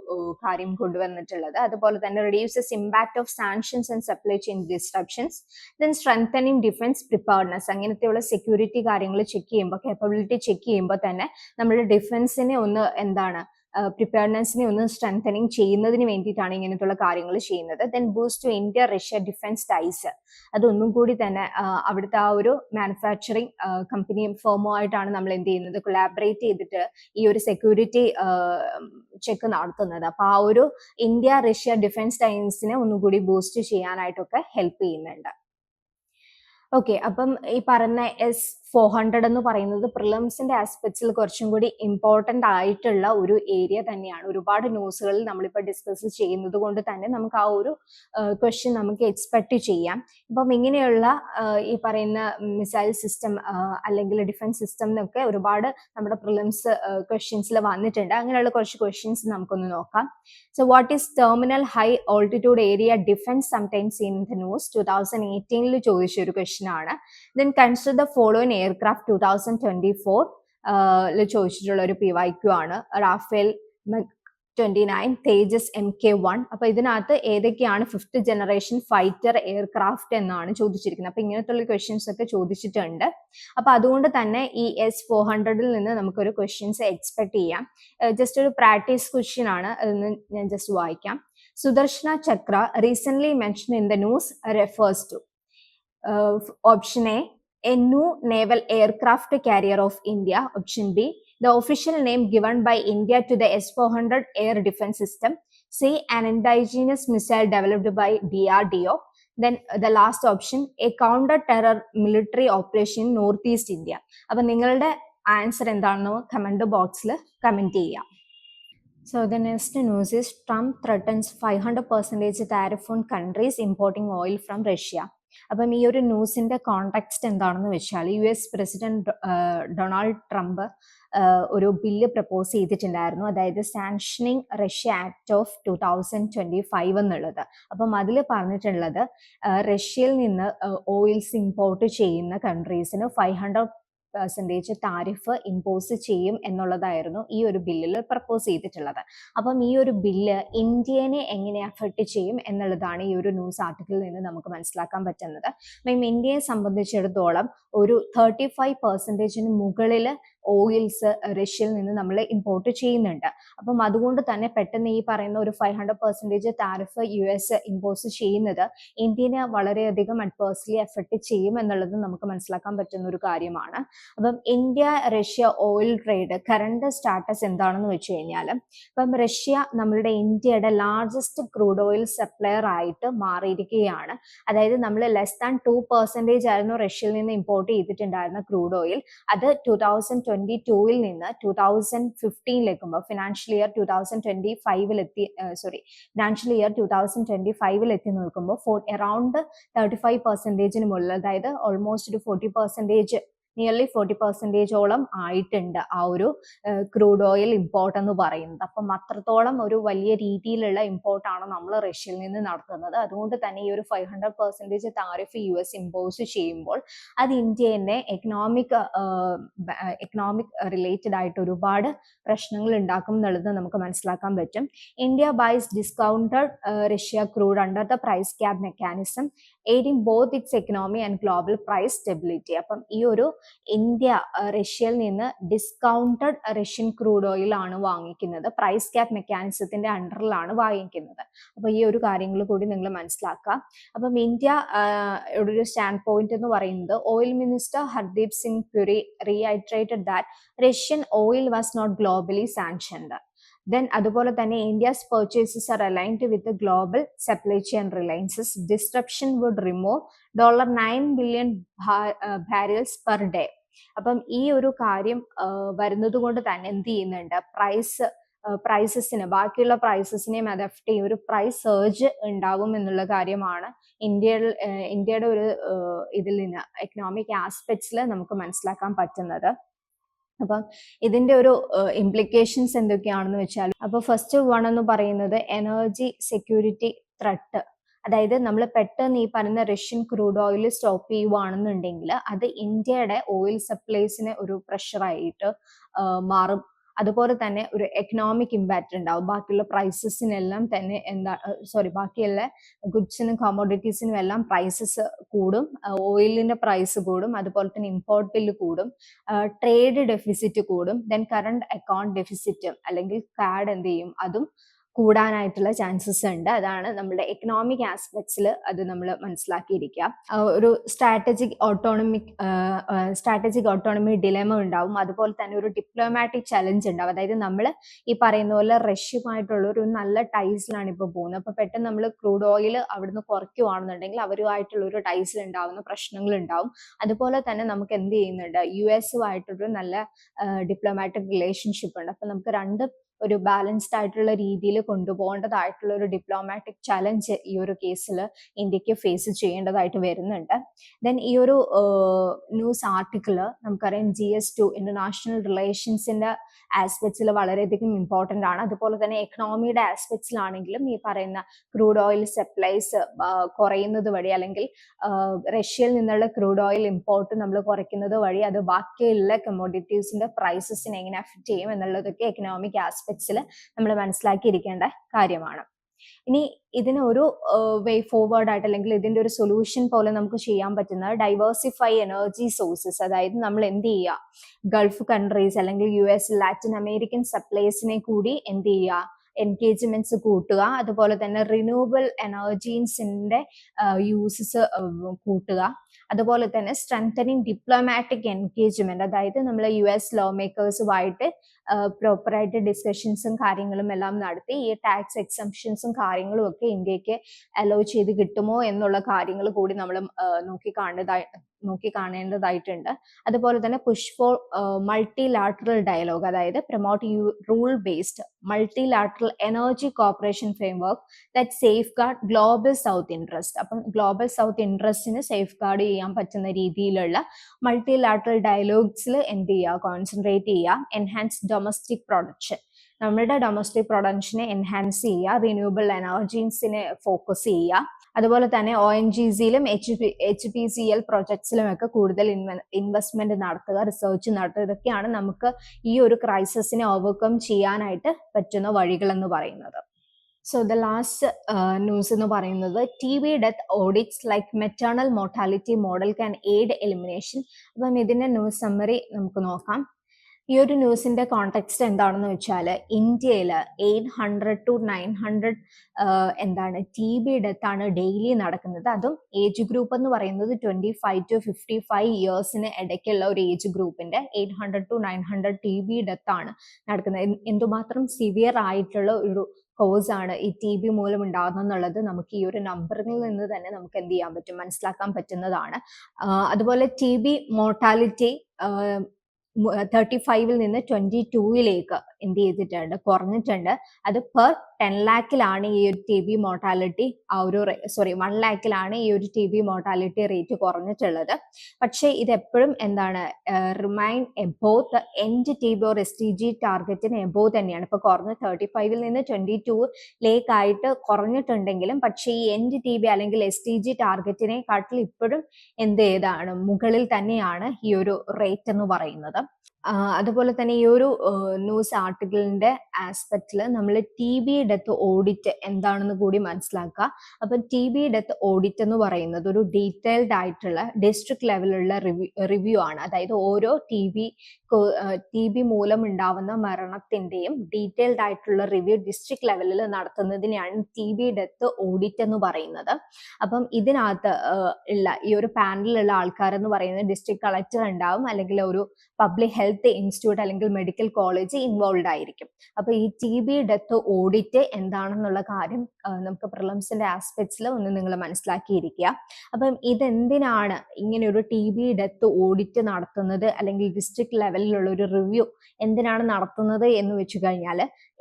കാര്യം കൊണ്ടുവന്നിട്ടുള്ളത്. അതുപോലെ തന്നെ reduces impact of sanctions and supply chain disruptions, then strengthening defence preparedness. അങ്ങനത്തെയുള്ള സെക്യൂരിറ്റി കാര്യങ്ങൾ ചെക്ക് ചെയ്യുമ്പോൾ, കേപ്പബിലിറ്റി ചെക്ക് ചെയ്യുമ്പോൾ തന്നെ നമ്മുടെ ഡിഫൻസിനെ ഒന്ന് പ്രിപ്പയർനെസ്സിനെ ഒന്ന് സ്ട്രെങ്തനിങ് ചെയ്യുന്നതിന് വേണ്ടിയിട്ടാണ് ഇങ്ങനത്തുള്ള കാര്യങ്ങൾ ചെയ്യുന്നത്. Then boost to India Russia defence ties. അതൊന്നും കൂടി തന്നെ അവിടുത്തെ ആ ഒരു മാനുഫാക്ചറിങ് കമ്പനി ഫേമുമായിട്ടാണ് നമ്മൾ എന്ത് ചെയ്യുന്നത്, കൊളാബറേറ്റ് ചെയ്തിട്ട് ഈ ഒരു സെക്യൂരിറ്റി ചെക്ക് നടത്തുന്നത്. അപ്പൊ ആ ഒരു ഇന്ത്യ റഷ്യ ഡിഫൻസ് ടൈസിനെ ഒന്നുകൂടി ബൂസ്റ്റ് ചെയ്യാനായിട്ടൊക്കെ ഹെൽപ്പ് ചെയ്യുന്നുണ്ട്. ഓക്കെ, അപ്പം ഈ പറഞ്ഞ S400 എന്ന് പറയുന്നത് പ്രിലിംസിന്റെ ആസ്പെക്ട്സിൽ കുറച്ചും കൂടി ഇമ്പോർട്ടന്റ് ആയിട്ടുള്ള ഒരു ഏരിയ തന്നെയാണ്. ഒരുപാട് ന്യൂസുകളിൽ നമ്മളിപ്പോൾ ഡിസ്കസ് ചെയ്യുന്നത് കൊണ്ട് തന്നെ നമുക്ക് ആ ഒരു ക്വസ്റ്റ്യൻ നമുക്ക് എക്സ്പെക്ട് ചെയ്യാം. ഇപ്പം ഇങ്ങനെയുള്ള ഈ പറയുന്ന മിസൈൽ സിസ്റ്റം അല്ലെങ്കിൽ ഡിഫൻസ് സിസ്റ്റം എന്നൊക്കെ ഒരുപാട് നമ്മുടെ പ്രിലിംസ് ക്വസ്റ്റ്യൻസിൽ വന്നിട്ടുണ്ട്. അങ്ങനെയുള്ള കുറച്ച് ക്വസ്റ്റ്യൻസ് നമുക്കൊന്ന് നോക്കാം. So what is terminal high altitude area defence sometimes in the news 2018 ചോദിച്ച ഒരു ക്വസ്റ്റ്യൻ ആണ്. Then consider the following aircraft 2024 ചോദിച്ചിട്ടുള്ള ഒരു PYQ ആണ്. റാഫേൽ 29 തേജസ് MK1. അപ്പൊ ഇതിനകത്ത് ഏതൊക്കെയാണ് 5th ജനറേഷൻ ഫൈറ്റർ എയർക്രാഫ്റ്റ് എന്നാണ് ചോദിച്ചിരിക്കുന്നത്. അപ്പൊ ഇങ്ങനത്തുള്ള ക്വസ്റ്റ്യൻസ് ഒക്കെ ചോദിച്ചിട്ടുണ്ട്. അപ്പൊ അതുകൊണ്ട് തന്നെ ഈ S-400ൽ നിന്ന് നമുക്കൊരു ക്വസ്റ്റ്യൻസ് എക്സ്പെക്ട് ചെയ്യാം. ജസ്റ്റ് ഒരു പ്രാക്ടീസ് ക്വസ്റ്റ്യൻ ആണ്, അതൊന്ന് ഞാൻ ജസ്റ്റ് വായിക്കാം. Sudarshana Chakra recent mention in the news refers to option A new naval aircraft carrier of India. Option B, the official name given by India to the S-400 air defense system. C, an indigenous missile developed by DRDO. Then the last option, a counter-terror military operation in Northeast India. അപ്പോൾ നിങ്ങളുടെ answer എന്താണെന്നോ comment ബോക്സിൽ comment ചെയ്യാം. So the next news is Trump threatens 500% tariff on countries importing oil from Russia. അപ്പം ഈ ഒരു ന്യൂസിന്റെ context എന്താണെന്ന് വെച്ചാൽ US പ്രസിഡന്റ് ഡൊണാൾഡ് ട്രംപ് ഒരു ബില്ല് പ്രപ്പോസ് ചെയ്തിട്ടുണ്ടായിരുന്നു, അതായത് സാങ്ഷനിങ് റഷ്യ ആക്ട് ഓഫ് 2025 എന്നുള്ളത്. അപ്പം അതിൽ പറഞ്ഞിട്ടുള്ളത് റഷ്യയിൽ നിന്ന് ഓയിൽസ് ഇമ്പോർട്ട് ചെയ്യുന്ന കൺട്രീസിന് 500% താരിഫ് ഇമ്പോസ് ചെയ്യും എന്നുള്ളതായിരുന്നു ഈ ഒരു ബില്ലിൽ പ്രപ്പോസ് ചെയ്തിട്ടുള്ളത്. അപ്പം ഈ ഒരു ബില്ല് ഇന്ത്യനെ എങ്ങനെ അഫക്റ്റ് ചെയ്യും എന്നുള്ളതാണ് ഈ ഒരു ന്യൂസ് ആർട്ടിക്കിളിൽ നിന്ന് നമുക്ക് മനസ്സിലാക്കാൻ പറ്റുന്നത്. അപ്പം ഇന്ത്യയെ സംബന്ധിച്ചിടത്തോളം ഒരു 35% മുകളിൽ ഓയിൽസ് റഷ്യയിൽ നിന്ന് നമ്മൾ ഇമ്പോർട്ട് ചെയ്യുന്നുണ്ട്. അപ്പം അതുകൊണ്ട് തന്നെ പെട്ടെന്ന് ഈ പറയുന്ന ഒരു 500% താരിഫ് US ഇമ്പോസ് ചെയ്യുന്നത് ഇന്ത്യനെ വളരെയധികം അഡ്വേഴ്സ്ലി എഫക്ട് ചെയ്യും എന്നുള്ളത് നമുക്ക് മനസ്സിലാക്കാൻ പറ്റുന്ന ഒരു കാര്യമാണ്. അപ്പം India Russia oil trade current status എന്താണെന്ന് വെച്ച് കഴിഞ്ഞാൽ, ഇപ്പം റഷ്യ നമ്മളുടെ ഇന്ത്യയുടെ ലാർജസ്റ്റ് ക്രൂഡ് ഓയിൽ സപ്ലയർ ആയിട്ട് മാറിയിരിക്കുകയാണ്. അതായത് നമ്മൾ ലെസ് ദാൻ 2% ആയിരുന്നു റഷ്യയിൽ നിന്ന് ഇമ്പോർട്ട് ചെയ്തിട്ടുണ്ടായിരുന്ന ക്രൂഡ് ഓയിൽ. അത് 2022 നിന്ന് 2015 ഫിനാൻഷ്യൽ ഇയർ 2025 എത്തി നിൽക്കുമ്പോൾ അറൌണ്ട് 35% മുകളിൽ, അതായത് ഓൾമോസ്റ്റ് ഒരു 40%, നിയർലി 40%ഓളം ആയിട്ടുണ്ട് ആ ഒരു ക്രൂഡ് ഓയിൽ ഇമ്പോർട്ട് എന്ന് പറയുന്നത്. അപ്പം അത്രത്തോളം ഒരു വലിയ രീതിയിലുള്ള ഇമ്പോർട്ടാണ് നമ്മൾ റഷ്യയിൽ നിന്ന് നടത്തുന്നത്. അതുകൊണ്ട് തന്നെ ഈ ഒരു 500% താരിഫ് US ഇമ്പോസ് ചെയ്യുമ്പോൾ അത് ഇന്ത്യനെ എക്കണോമിക് റിലേറ്റഡ് ആയിട്ട് ഒരുപാട് പ്രശ്നങ്ങൾ ഉണ്ടാക്കും എന്നുള്ളത് നമുക്ക് മനസ്സിലാക്കാൻ പറ്റും. India buys discounted Russia crude under the price cap mechanism aiding both its economy and global price stability. അപ്പം ഈ ഒരു ഇന്ത്യ റഷ്യയിൽ നിന്ന് ഡിസ്കൗണ്ടഡ് റഷ്യൻ ക്രൂഡ് ഓയിൽ ആണ് വാങ്ങിക്കുന്നത്, പ്രൈസ് ക്യാപ് മെക്കാനിസത്തിന്റെ അണ്ടറിലാണ് വാങ്ങിക്കുന്നത്. അപ്പൊ ഈ ഒരു കാര്യങ്ങൾ കൂടി നിങ്ങൾ മനസ്സിലാക്കുക. അപ്പം ഇന്ത്യ ഒരു സ്റ്റാൻഡ് പോയിന്റ് എന്ന് പറയുന്നത്, oil minister Hardeep Singh Puri reiterated that Russian oil was not globally sanctioned. Then അതുപോലെ തന്നെ India's purchases are aligned with the global supply chain reliances. Disruption would remove $9 billion barrels per day. അപ്പം ഈ ഒരു കാര്യം വരുന്നത് കൊണ്ട് തന്നെ എന്ത് ചെയ്യുന്നുണ്ട്, പ്രൈസസിന് ബാക്കിയുള്ള പ്രൈസസിനെയും അത് അഫക്ട് ചെയ്യും, ഒരു പ്രൈസ് സർജ് ഉണ്ടാവും എന്നുള്ള കാര്യമാണ് ഇന്ത്യയുടെ ഒരു ഇതിൽ നിന്ന് എക്കണോമിക് ആസ്പെക്ട്സിൽ നമുക്ക് മനസ്സിലാക്കാൻ പറ്റുന്നത്. അപ്പം ഇതിന്റെ ഒരു ഇംപ്ലിക്കേഷൻസ് എന്തൊക്കെയാണെന്ന് വെച്ചാൽ, അപ്പൊ ഫസ്റ്റ് വൺ എന്ന് പറയുന്നത് എനർജി സെക്യൂരിറ്റി ത്രെട്ട്. അതായത് നമ്മൾ പെട്ടെന്ന് ഈ പറയുന്ന റഷ്യൻ ക്രൂഡ് ഓയിൽ സ്റ്റോപ്പ് ചെയ്യുവാണെന്നുണ്ടെങ്കിൽ അത് ഇന്ത്യയുടെ ഓയിൽ സപ്ലൈസിന് ഒരു പ്രഷറായിട്ട് മാറും. അതുപോലെ തന്നെ ഒരു എക്കണോമിക് ഇമ്പാക്റ്റ് ഉണ്ടാവും. ബാക്കിയുള്ള പ്രൈസസിനെല്ലാം തന്നെ ബാക്കിയുള്ള ഗുഡ്സിനും കമോഡിറ്റീസിനും എല്ലാം പ്രൈസസ് കൂടും, ഓയിലിന്റെ പ്രൈസ് കൂടും, അതുപോലെ തന്നെ ഇമ്പോർട്ട് ബില്ല് കൂടും, ട്രേഡ് ഡെഫിസിറ്റ് കൂടും, ദെൻ കറണ്ട് അക്കൗണ്ട് ഡെഫിസിറ്റ് അല്ലെങ്കിൽ കാഡ് എന്ത് ചെയ്യും, അതും കൂടാനായിട്ടുള്ള ചാൻസസ് ഉണ്ട്. അതാണ് നമ്മുടെ എക്കണോമിക് ആസ്പെക്ട്സിൽ അത് നമ്മൾ മനസ്സിലാക്കിയിരിക്കുക. ഒരു സ്ട്രാറ്റജിക് ഓട്ടോണമി ഡിലെമ ഉണ്ടാവും. അതുപോലെ തന്നെ ഒരു ഡിപ്ലോമാറ്റിക് ചലഞ്ച് ഉണ്ടാവും. അതായത് നമ്മൾ ഈ പറയുന്ന പോലെ റഷ്യയുമായിട്ടുള്ള ഒരു നല്ല ടൈസിലാണ് ഇപ്പോൾ പോകുന്നത്. അപ്പൊ പെട്ടെന്ന് നമ്മൾ ക്രൂഡ് ഓയിൽ അവിടുന്ന് കുറയ്ക്കുവാണെന്നുണ്ടെങ്കിൽ അവരുമായിട്ടുള്ള ഒരു ടൈസിൽ ഉണ്ടാവുന്ന പ്രശ്നങ്ങൾ ഉണ്ടാവും. അതുപോലെ തന്നെ നമുക്ക് എന്ത് ചെയ്യുന്നുണ്ട്, US-ഉമായിട്ടൊരു നല്ല ഡിപ്ലോമാറ്റിക് റിലേഷൻഷിപ്പ് ഉണ്ട്. അപ്പൊ നമുക്ക് രണ്ട് ഒരു ബാലൻസ്ഡ് ആയിട്ടുള്ള രീതിയിൽ കൊണ്ടുപോകേണ്ടതായിട്ടുള്ള ഒരു ഡിപ്ലോമാറ്റിക് ചലഞ്ച് ഈ ഒരു കേസിൽ ഇന്ത്യക്ക് ഫേസ് ചെയ്യേണ്ടതായിട്ട് വരുന്നുണ്ട്. ദെൻ ഈ ഒരു ന്യൂസ് ആർട്ടിക്കിള് നമുക്കറിയാം GS2 ഇന്റർനാഷണൽ റിലേഷൻസിന്റെ ആസ്പെക്ട്സിൽ വളരെയധികം ഇമ്പോർട്ടൻ്റ് ആണ്. അതുപോലെ തന്നെ എക്കണോമിയുടെ ആസ്പെക്ട്സിലാണെങ്കിലും ഈ പറയുന്ന ക്രൂഡ് ഓയിൽ സപ്ലൈസ് കുറയുന്നത് വഴി അല്ലെങ്കിൽ റഷ്യയിൽ നിന്നുള്ള ക്രൂഡ് ഓയിൽ ഇമ്പോർട്ട് നമ്മൾ കുറയ്ക്കുന്നത് വഴി അത് ബാക്കിയുള്ള കമ്മോഡിറ്റീസിന്റെ പ്രൈസസിനെ എങ്ങനെ അഫക്റ്റ് ചെയ്യും എന്നുള്ളതൊക്കെ എക്കണോമിക് ആസ്പെക്ട് ആസ്പെക്ട്സിൽ നമ്മൾ മനസ്സിലാക്കിയിരിക്കേണ്ട കാര്യമാണ്. ഇനി ഇതിന് ഒരു വേ ഫോർവേഡ് ആയിട്ട് അല്ലെങ്കിൽ ഇതിന്റെ ഒരു സൊല്യൂഷൻ പോലെ നമുക്ക് ചെയ്യാൻ പറ്റുന്നത് ഡൈവേഴ്സിഫൈ എനർജി സോഴ്സസ്. അതായത് നമ്മൾ എന്ത് ചെയ്യുക, ഗൾഫ് കൺട്രീസ് അല്ലെങ്കിൽ US, ലാറ്റിൻ അമേരിക്കൻ സപ്ലൈസിനെ കൂടി എന്ത് ചെയ്യുക, എൻഗേജ്മെന്റ്സ് കൂട്ടുക. അതുപോലെ തന്നെ റിന്യൂവബിൾ എനർജീസിന്റെ യൂസസ് കൂട്ടുക. അതുപോലെ തന്നെ സ്ട്രെങ്തനിങ് ഡിപ്ലോമാറ്റിക് എൻഗേജ്മെന്റ്, അതായത് നമ്മൾ US ലോ മേക്കേഴ്സുമായിട്ട് പ്രോപ്പറായിട്ട് ഡിസ്കഷൻസും കാര്യങ്ങളും എല്ലാം നടത്തി ഈ ടാക്സ് എക്സംഷൻസും കാര്യങ്ങളും ഒക്കെ ഇന്ത്യക്ക് അലോ ചെയ്ത് കിട്ടുമോ എന്നുള്ള കാര്യങ്ങൾ കൂടി നമ്മൾ നോക്കിക്കാണേണ്ടതായിട്ടുണ്ട്. അതുപോലെ തന്നെ പുഷ് ഫോർ മൾട്ടിലാറ്ററൽ ഡയലോഗ്, അതായത് promote rule based multilateral energy corporation framework that safe guard global south interest. അപ്പം ഗ്ലോബൽ സൗത്ത് ഇൻട്രസ്റ്റിന് സേഫ് ഗാർഡ് ചെയ്യാൻ പറ്റുന്ന രീതിയിലുള്ള മൾട്ടിലാറ്ററൽ ഡയലോഗ്സിൽ എന്ത് ചെയ്യുക, കോൺസെൻട്രേറ്റ് ചെയ്യുക. എൻഹാൻസ് ഡൊമസ്റ്റിക് പ്രൊഡക്ഷൻ, നമ്മുടെ ഡൊമസ്റ്റിക് പ്രൊഡക്ഷനെ എൻഹാൻസ് ചെയ്യുക. റിന്യൂവബിൾ എനർജീസിനെ ഫോക്കസ് ചെയ്യുക. അതുപോലെ തന്നെ ONGCയിലും HPCL പ്രൊജക്ട്സിലും ഒക്കെ കൂടുതൽ ഇൻവെസ്റ്റ്മെന്റ് നടത്തുക, റിസർച്ച് നടത്തുക. ഇതൊക്കെയാണ് നമുക്ക് ഈ ഒരു ക്രൈസിസിനെ ഓവർകം ചെയ്യാനായിട്ട് പറ്റുന്ന വഴികൾ എന്ന് പറയുന്നത്. സോ ദ ലാസ്റ്റ് ന്യൂസ് എന്ന് പറയുന്നത് TB death audits like maternal mortality model can aid elimination. അപ്പം ഇതിന്റെ ന്യൂസ് സമ്മറി നമുക്ക് നോക്കാം. ഈ ഒരു ന്യൂസിന്റെ കോണ്ടെക്സ്റ്റ് എന്താണെന്ന് വെച്ചാൽ ഇന്ത്യയിൽ 800 to 900 TB ഡെത്ത് ആണ് ഡെയിലി നടക്കുന്നത്. അതും ഏജ് ഗ്രൂപ്പ് എന്ന് പറയുന്നത് 25 to 55 ഇയേഴ്സിന് ഇടയ്ക്കുള്ള ഒരു ഏജ് ഗ്രൂപ്പിന്റെ 800 to 900 TB ഡെത്ത് ആണ് നടക്കുന്നത്. എന്തുമാത്രം സിവിയർ ആയിട്ടുള്ള ഒരു കോസ് ആണ് ഈ TB മൂലം ഉണ്ടാകുന്നുള്ളത് നമുക്ക് ഈ ഒരു നമ്പറിൽ നിന്ന് തന്നെ നമുക്ക് എന്ത് ചെയ്യാൻ പറ്റും, മനസ്സിലാക്കാൻ പറ്റുന്നതാണ്. അതുപോലെ TB മോർട്ടാലിറ്റി 35 നിന്ന് 22 എന്ത് ചെയ്തിട്ടുണ്ട്, കുറഞ്ഞിട്ടുണ്ട്. അത് പെർ 10 lakhിലാണ് ഈ ഒരു TB മോർട്ടാലിറ്റി 1 lakhിലാണ് ഈ ഒരു TB മോർട്ടാലിറ്റി റേറ്റ് കുറഞ്ഞിട്ടുള്ളത്. പക്ഷേ ഇത് എപ്പോഴും remain above the end TB or STG ടാർഗറ്റിന് എബോവ് തന്നെയാണ്. ഇപ്പൊ കുറഞ്ഞ 35 നിന്ന് 22 കുറഞ്ഞിട്ടുണ്ടെങ്കിലും പക്ഷേ ഈ എൻഡ് TB അല്ലെങ്കിൽ STG ടാർഗറ്റിനെ കാട്ടിൽ ഇപ്പോഴും മുകളിൽ തന്നെയാണ് ഈ ഒരു റേറ്റ് എന്ന് പറയുന്നത്. അതുപോലെ തന്നെ ഈ ഒരു ന്യൂസ് ആർട്ടിക്കിളിന്റെ ആസ്പെക്റ്റിൽ നമ്മൾ TB ഡെത്ത് ഓഡിറ്റ് എന്താണെന്ന് കൂടി മനസ്സിലാക്കുക. അപ്പം TB ഡെത്ത് ഓഡിറ്റ് എന്ന് പറയുന്നത് ഒരു ഡീറ്റെയിൽഡ് ആയിട്ടുള്ള ഡിസ്ട്രിക്ട് ലെവലിലുള്ള റിവ്യൂ ആണ്. അതായത് ഓരോ TB മൂലം ഉണ്ടാവുന്ന മരണത്തിന്റെയും ഡീറ്റെയിൽഡ് ആയിട്ടുള്ള റിവ്യൂ ഡിസ്ട്രിക്ട് ലെവലിൽ നടത്തുന്നതിനെയാണ് TB ഡെത്ത് ഓഡിറ്റ് എന്ന് പറയുന്നത്. അപ്പം ഇതിനകത്ത് ഉള്ള ഈ ഒരു പാനലിലുള്ള ആൾക്കാരെന്ന് പറയുന്നത് ഡിസ്ട്രിക്ട് കളക്ടർ ഉണ്ടാവും, അല്ലെങ്കിൽ ഒരു പബ്ലിക് ഹെൽത്ത് ഇൻസ്റ്റിറ്റ്യൂട്ട് അല്ലെങ്കിൽ മെഡിക്കൽ കോളേജ് ഇൻവോൾവ് ആയിരിക്കും. അപ്പൊ ഈ TB ഡെത്ത് ഓഡിറ്റ് എന്താണെന്നുള്ള കാര്യം നമുക്ക് പ്രിലിംസിന്റെ ആസ്പെക്ട്സിൽ ഒന്ന് നിങ്ങൾ മനസ്സിലാക്കിയിരിക്കുക. അപ്പം ഇതെന്തിനാണ് ഇങ്ങനെ ഒരു TB ഡെത്ത് ഓഡിറ്റ് നടത്തുന്നത്, അല്ലെങ്കിൽ ഡിസ്ട്രിക്ട് ലെവലിലുള്ള ഒരു റിവ്യൂ എന്തിനാണ് നടത്തുന്നത് എന്ന് വെച്ച് കഴിഞ്ഞാൽ,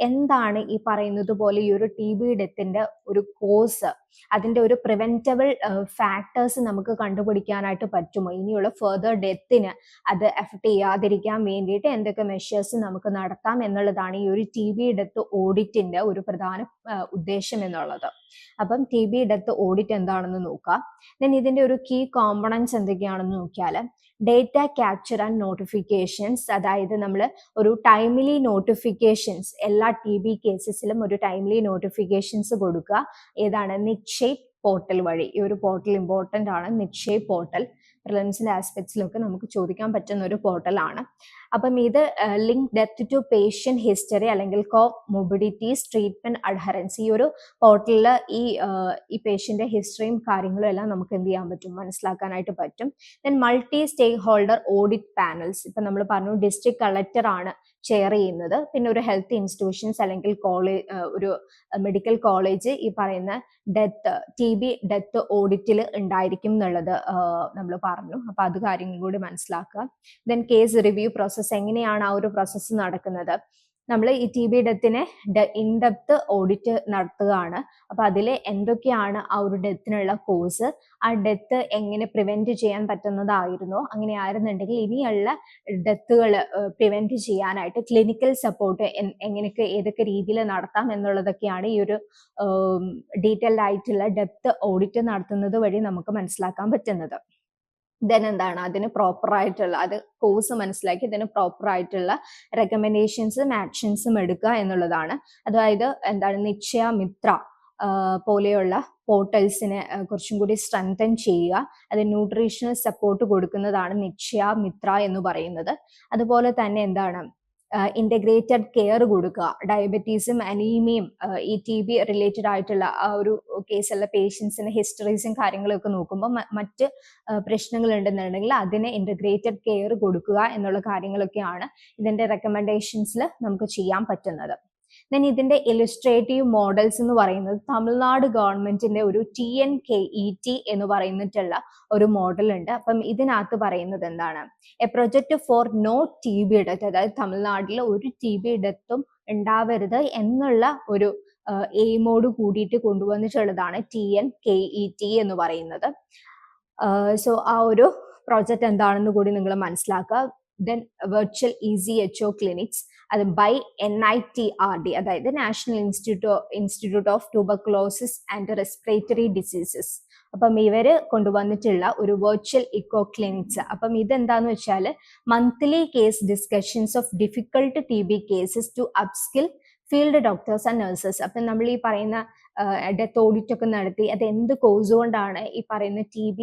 എന്താണ് ഈ പറയുന്നത് പോലെ ഈ ഒരു TB ഡെത്തിന്റെ ഒരു കോസ്, അതിന്റെ ഒരു പ്രിവെന്റബിൾ ഫാക്ടേഴ്സ് നമുക്ക് കണ്ടുപിടിക്കാനായിട്ട് പറ്റുമോ, ഇനിയുള്ള ഫെർദർ ഡെത്തിന് അത് എഫക്ട് ചെയ്യാതിരിക്കാൻ വേണ്ടിയിട്ട് എന്തൊക്കെ മെഷേഴ്സ് നമുക്ക് നടത്താം എന്നുള്ളതാണ് ഈ ഒരു TB ഡെത്ത് ഓഡിറ്റിന്റെ ഒരു പ്രധാന ഉദ്ദേശം എന്നുള്ളത്. അപ്പം TB ഡെത്ത് ഓഡിറ്റ് എന്താണെന്ന് നോക്കാം. ദെൻ ഇതിന്റെ ഒരു കീ കോമ്പണൻസ് എന്തൊക്കെയാണെന്ന് നോക്കിയാൽ, ഡേറ്റ ക്യാപ്ചർ ആൻഡ് നോട്ടിഫിക്കേഷൻസ്, അതായത് നമ്മൾ ഒരു ടൈംലി നോട്ടിഫിക്കേഷൻസ് എല്ലാ TB കേസസിലും ഒരു ടൈംലി നോട്ടിഫിക്കേഷൻസ് കൊടുക്കുക. ഏതാണ്? നിക്ഷേപ് പോർട്ടൽ വഴി. ഈ ഒരു പോർട്ടൽ ഇമ്പോർട്ടൻ്റ് ആണ്. നിക്ഷേപ് പോർട്ടൽ പ്രിലിംസിന്റെ ആസ്പെക്ട്സിലൊക്കെ നമുക്ക് ചോദിക്കാൻ പറ്റുന്ന ഒരു പോർട്ടലാണ്. അപ്പം ഇത് link death to patient history അല്ലെങ്കിൽ കോമോബിഡിറ്റീസ് ട്രീറ്റ്മെന്റ് അഡ്ഹറൻസ്, ഈ ഒരു പോർട്ടലിൽ ഈ പേഷ്യന്റെ ഹിസ്റ്ററിയും കാര്യങ്ങളും എല്ലാം നമുക്ക് എന്ത് ചെയ്യാൻ പറ്റും, മനസ്സിലാക്കാനായിട്ട് പറ്റും. ദെൻ മൾട്ടി സ്റ്റേക്ക് ഹോൾഡർ ഓഡിറ്റ് പാനൽസ്, ഇപ്പം നമ്മൾ പറഞ്ഞു ഡിസ്ട്രിക്ട് കളക്ടർ ആണ് ചെയർ ചെയ്യുന്നത്. പിന്നെ ഒരു ഹെൽത്ത് ഇൻസ്റ്റിറ്റ്യൂഷൻസ് അല്ലെങ്കിൽ ഒരു മെഡിക്കൽ കോളേജ് ഈ പറയുന്ന TB ഡെത്ത് ഓഡിറ്റിൽ ഉണ്ടായിരിക്കും എന്നുള്ളത് നമ്മൾ പറഞ്ഞു. അപ്പൊ അത് കാര്യങ്ങൾ കൂടി മനസ്സിലാക്കുക. ദെൻ കേസ് റിവ്യൂ പ്രോസസ്സ്, എങ്ങനെയാണ് ആ ഒരു പ്രോസസ്സ് നടക്കുന്നത്? നമ്മൾ ഈ TB ഡെത്തിനെ ഇൻഡെപ്ത് ഓഡിറ്റ് നടത്തുകയാണ്. അപ്പൊ അതിൽ എന്തൊക്കെയാണ് ആ ഒരു ഡെത്തിനുള്ള കോസ്, ആ ഡെത്ത് എങ്ങനെ പ്രിവെന്റ് ചെയ്യാൻ പറ്റുന്നതായിരുന്നോ, അങ്ങനെ ആയിരുന്നുണ്ടെങ്കിൽ ഇനിയുള്ള ഡെത്തുകൾ പ്രിവെന്റ് ചെയ്യാനായിട്ട് ക്ലിനിക്കൽ സപ്പോർട്ട് എങ്ങനെയൊക്കെ ഏതൊക്കെ രീതിയിൽ നടത്താം എന്നുള്ളതൊക്കെയാണ് ഈ ഒരു ഡീറ്റെയിൽഡ് ആയിട്ടുള്ള ഡെത്ത് ഓഡിറ്റ് നടത്തുന്നത് വഴി നമുക്ക് മനസ്സിലാക്കാൻ പറ്റുന്നത്. ദെൻ എന്താണ് അതിന് പ്രോപ്പർ ആയിട്ടുള്ള അത് കോഴ്സ് മനസ്സിലാക്കി ഇതിന് പ്രോപ്പർ ആയിട്ടുള്ള റെക്കമെൻഡേഷൻസും ആക്ഷൻസും എടുക്കുക എന്നുള്ളതാണ്. അതായത് എന്താണ് നിശ്ചയ മിത്ര പോലെയുള്ള പോർട്ടൽസിനെ കുറച്ചും കൂടി സ്ട്രെങ്തൻ ചെയ്യുക. അത് ന്യൂട്രീഷണൽ സപ്പോർട്ട് കൊടുക്കുന്നതാണ് നിശ്ചയ മിത്ര എന്ന് പറയുന്നത്. അതുപോലെ തന്നെ എന്താണ് ഇന്റഗ്രേറ്റഡ് കെയർ കൊടുക്കുക. ഡയബറ്റീസും അനീമിയും ഈ TB റിലേറ്റഡ് ആയിട്ടുള്ള ആ ഒരു കേസുള്ള പേഷ്യൻസിന്റെ ഹിസ്റ്ററീസും കാര്യങ്ങളൊക്കെ നോക്കുമ്പോൾ മറ്റ് പ്രശ്നങ്ങൾ ഉണ്ടെന്നുണ്ടെങ്കിൽ അതിന് ഇന്റഗ്രേറ്റഡ് കെയർ കൊടുക്കുക എന്നുള്ള കാര്യങ്ങളൊക്കെയാണ് ഇതിന്റെ റെക്കമെൻഡേഷൻസിൽ നമുക്ക് ചെയ്യാൻ പറ്റുന്നത്. ദെൻ ഇതിന്റെ ഇലിസ്ട്രേറ്റീവ് മോഡൽസ് എന്ന് പറയുന്നത് തമിഴ്നാട് ഗവൺമെന്റിന്റെ ഒരു TNKET എന്ന് പറയുന്നിട്ടുള്ള ഒരു മോഡൽ ഉണ്ട്. അപ്പം ഇതിനകത്ത് പറയുന്നത് എന്താണ്, a project for no TB death, അതായത് തമിഴ്നാട്ടിൽ ഒരു TB ഡെത്തും ഉണ്ടാവരുത് എന്നുള്ള ഒരു എയിമോട് കൂടിയിട്ട് കൊണ്ടുവന്നിട്ടുള്ളതാണ് TNKET എന്ന് പറയുന്നത്. സോ ആ ഒരു പ്രോജക്റ്റ് എന്താണെന്ന് കൂടി നിങ്ങൾ മനസ്സിലാക്കുക. ദെൻ വെർച്വൽ ECHO ക്ലിനിക്സ്, അത് ബൈ NITRD, അതായത് national institute of tuberculosis and respiratory diseases. അപ്പം ഇവര് കൊണ്ടുവന്നിട്ടുള്ള ഒരു വെർച്വൽ ഇക്കോ ക്ലിനിക്സ്. അപ്പം ഇതെന്താന്ന് വെച്ചാൽ monthly case discussions of difficult TB cases to upskill field doctors and nurses. അപ്പം നമ്മൾ ഈ പറയുന്ന ഡെത്ത് ഓഡിറ്റ് ഒക്കെ നടത്തി അത് എന്ത് കോസ് കൊണ്ടാണ് ഈ പറയുന്ന TB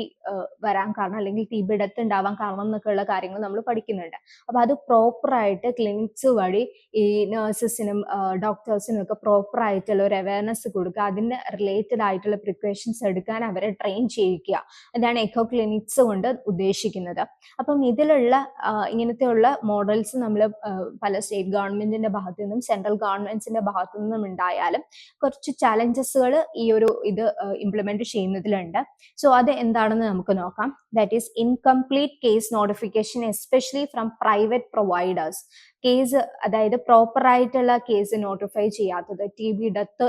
വരാൻ കാരണം അല്ലെങ്കിൽ TB ഡെത്ത് ഉണ്ടാവാൻ കാരണം എന്നൊക്കെയുള്ള കാര്യങ്ങൾ നമ്മൾ പഠിക്കുന്നുണ്ട്. അപ്പൊ അത് പ്രോപ്പർ ആയിട്ട് ക്ലിനിക്സ് വഴി ഈ നഴ്സസിനും ഡോക്ടേഴ്സിനും ഒക്കെ പ്രോപ്പർ ആയിട്ടുള്ള ഒരു അവയർനെസ് കൊടുക്കുക, അതിന് റിലേറ്റഡ് ആയിട്ടുള്ള പ്രിക്കോഷൻസ് എടുക്കാൻ അവരെ ട്രെയിൻ ചെയ്യിക്കുക. അതാണ് എക്കോ ക്ലിനിക്സ് കൊണ്ട് ഉദ്ദേശിക്കുന്നത്. അപ്പം ഇതിലുള്ള ഇങ്ങനത്തെയുള്ള മോഡൽസ് നമ്മൾ പല സ്റ്റേറ്റ് ഗവൺമെന്റിന്റെ ഭാഗത്തു നിന്നും സെൻട്രൽ ഗവൺമെന്റ്സിന്റെ ഭാഗത്തു നിന്നും ഉണ്ടായാലും കുറച്ച് ചാലഞ്ചസുകൾ ഈ ഒരു ഇത് ഇംപ്ലിമെന്റ് ചെയ്യുന്നതിലുണ്ട്. സോ അത് എന്താണെന്ന് നമുക്ക് നോക്കാം. That is incomplete case notification especially from private providers. Case അതായത് പ്രോപ്പർ ആയിട്ടുള്ള കേസ് നോട്ടിഫൈ ചെയ്യാത്തത്, TB ഡെത്ത്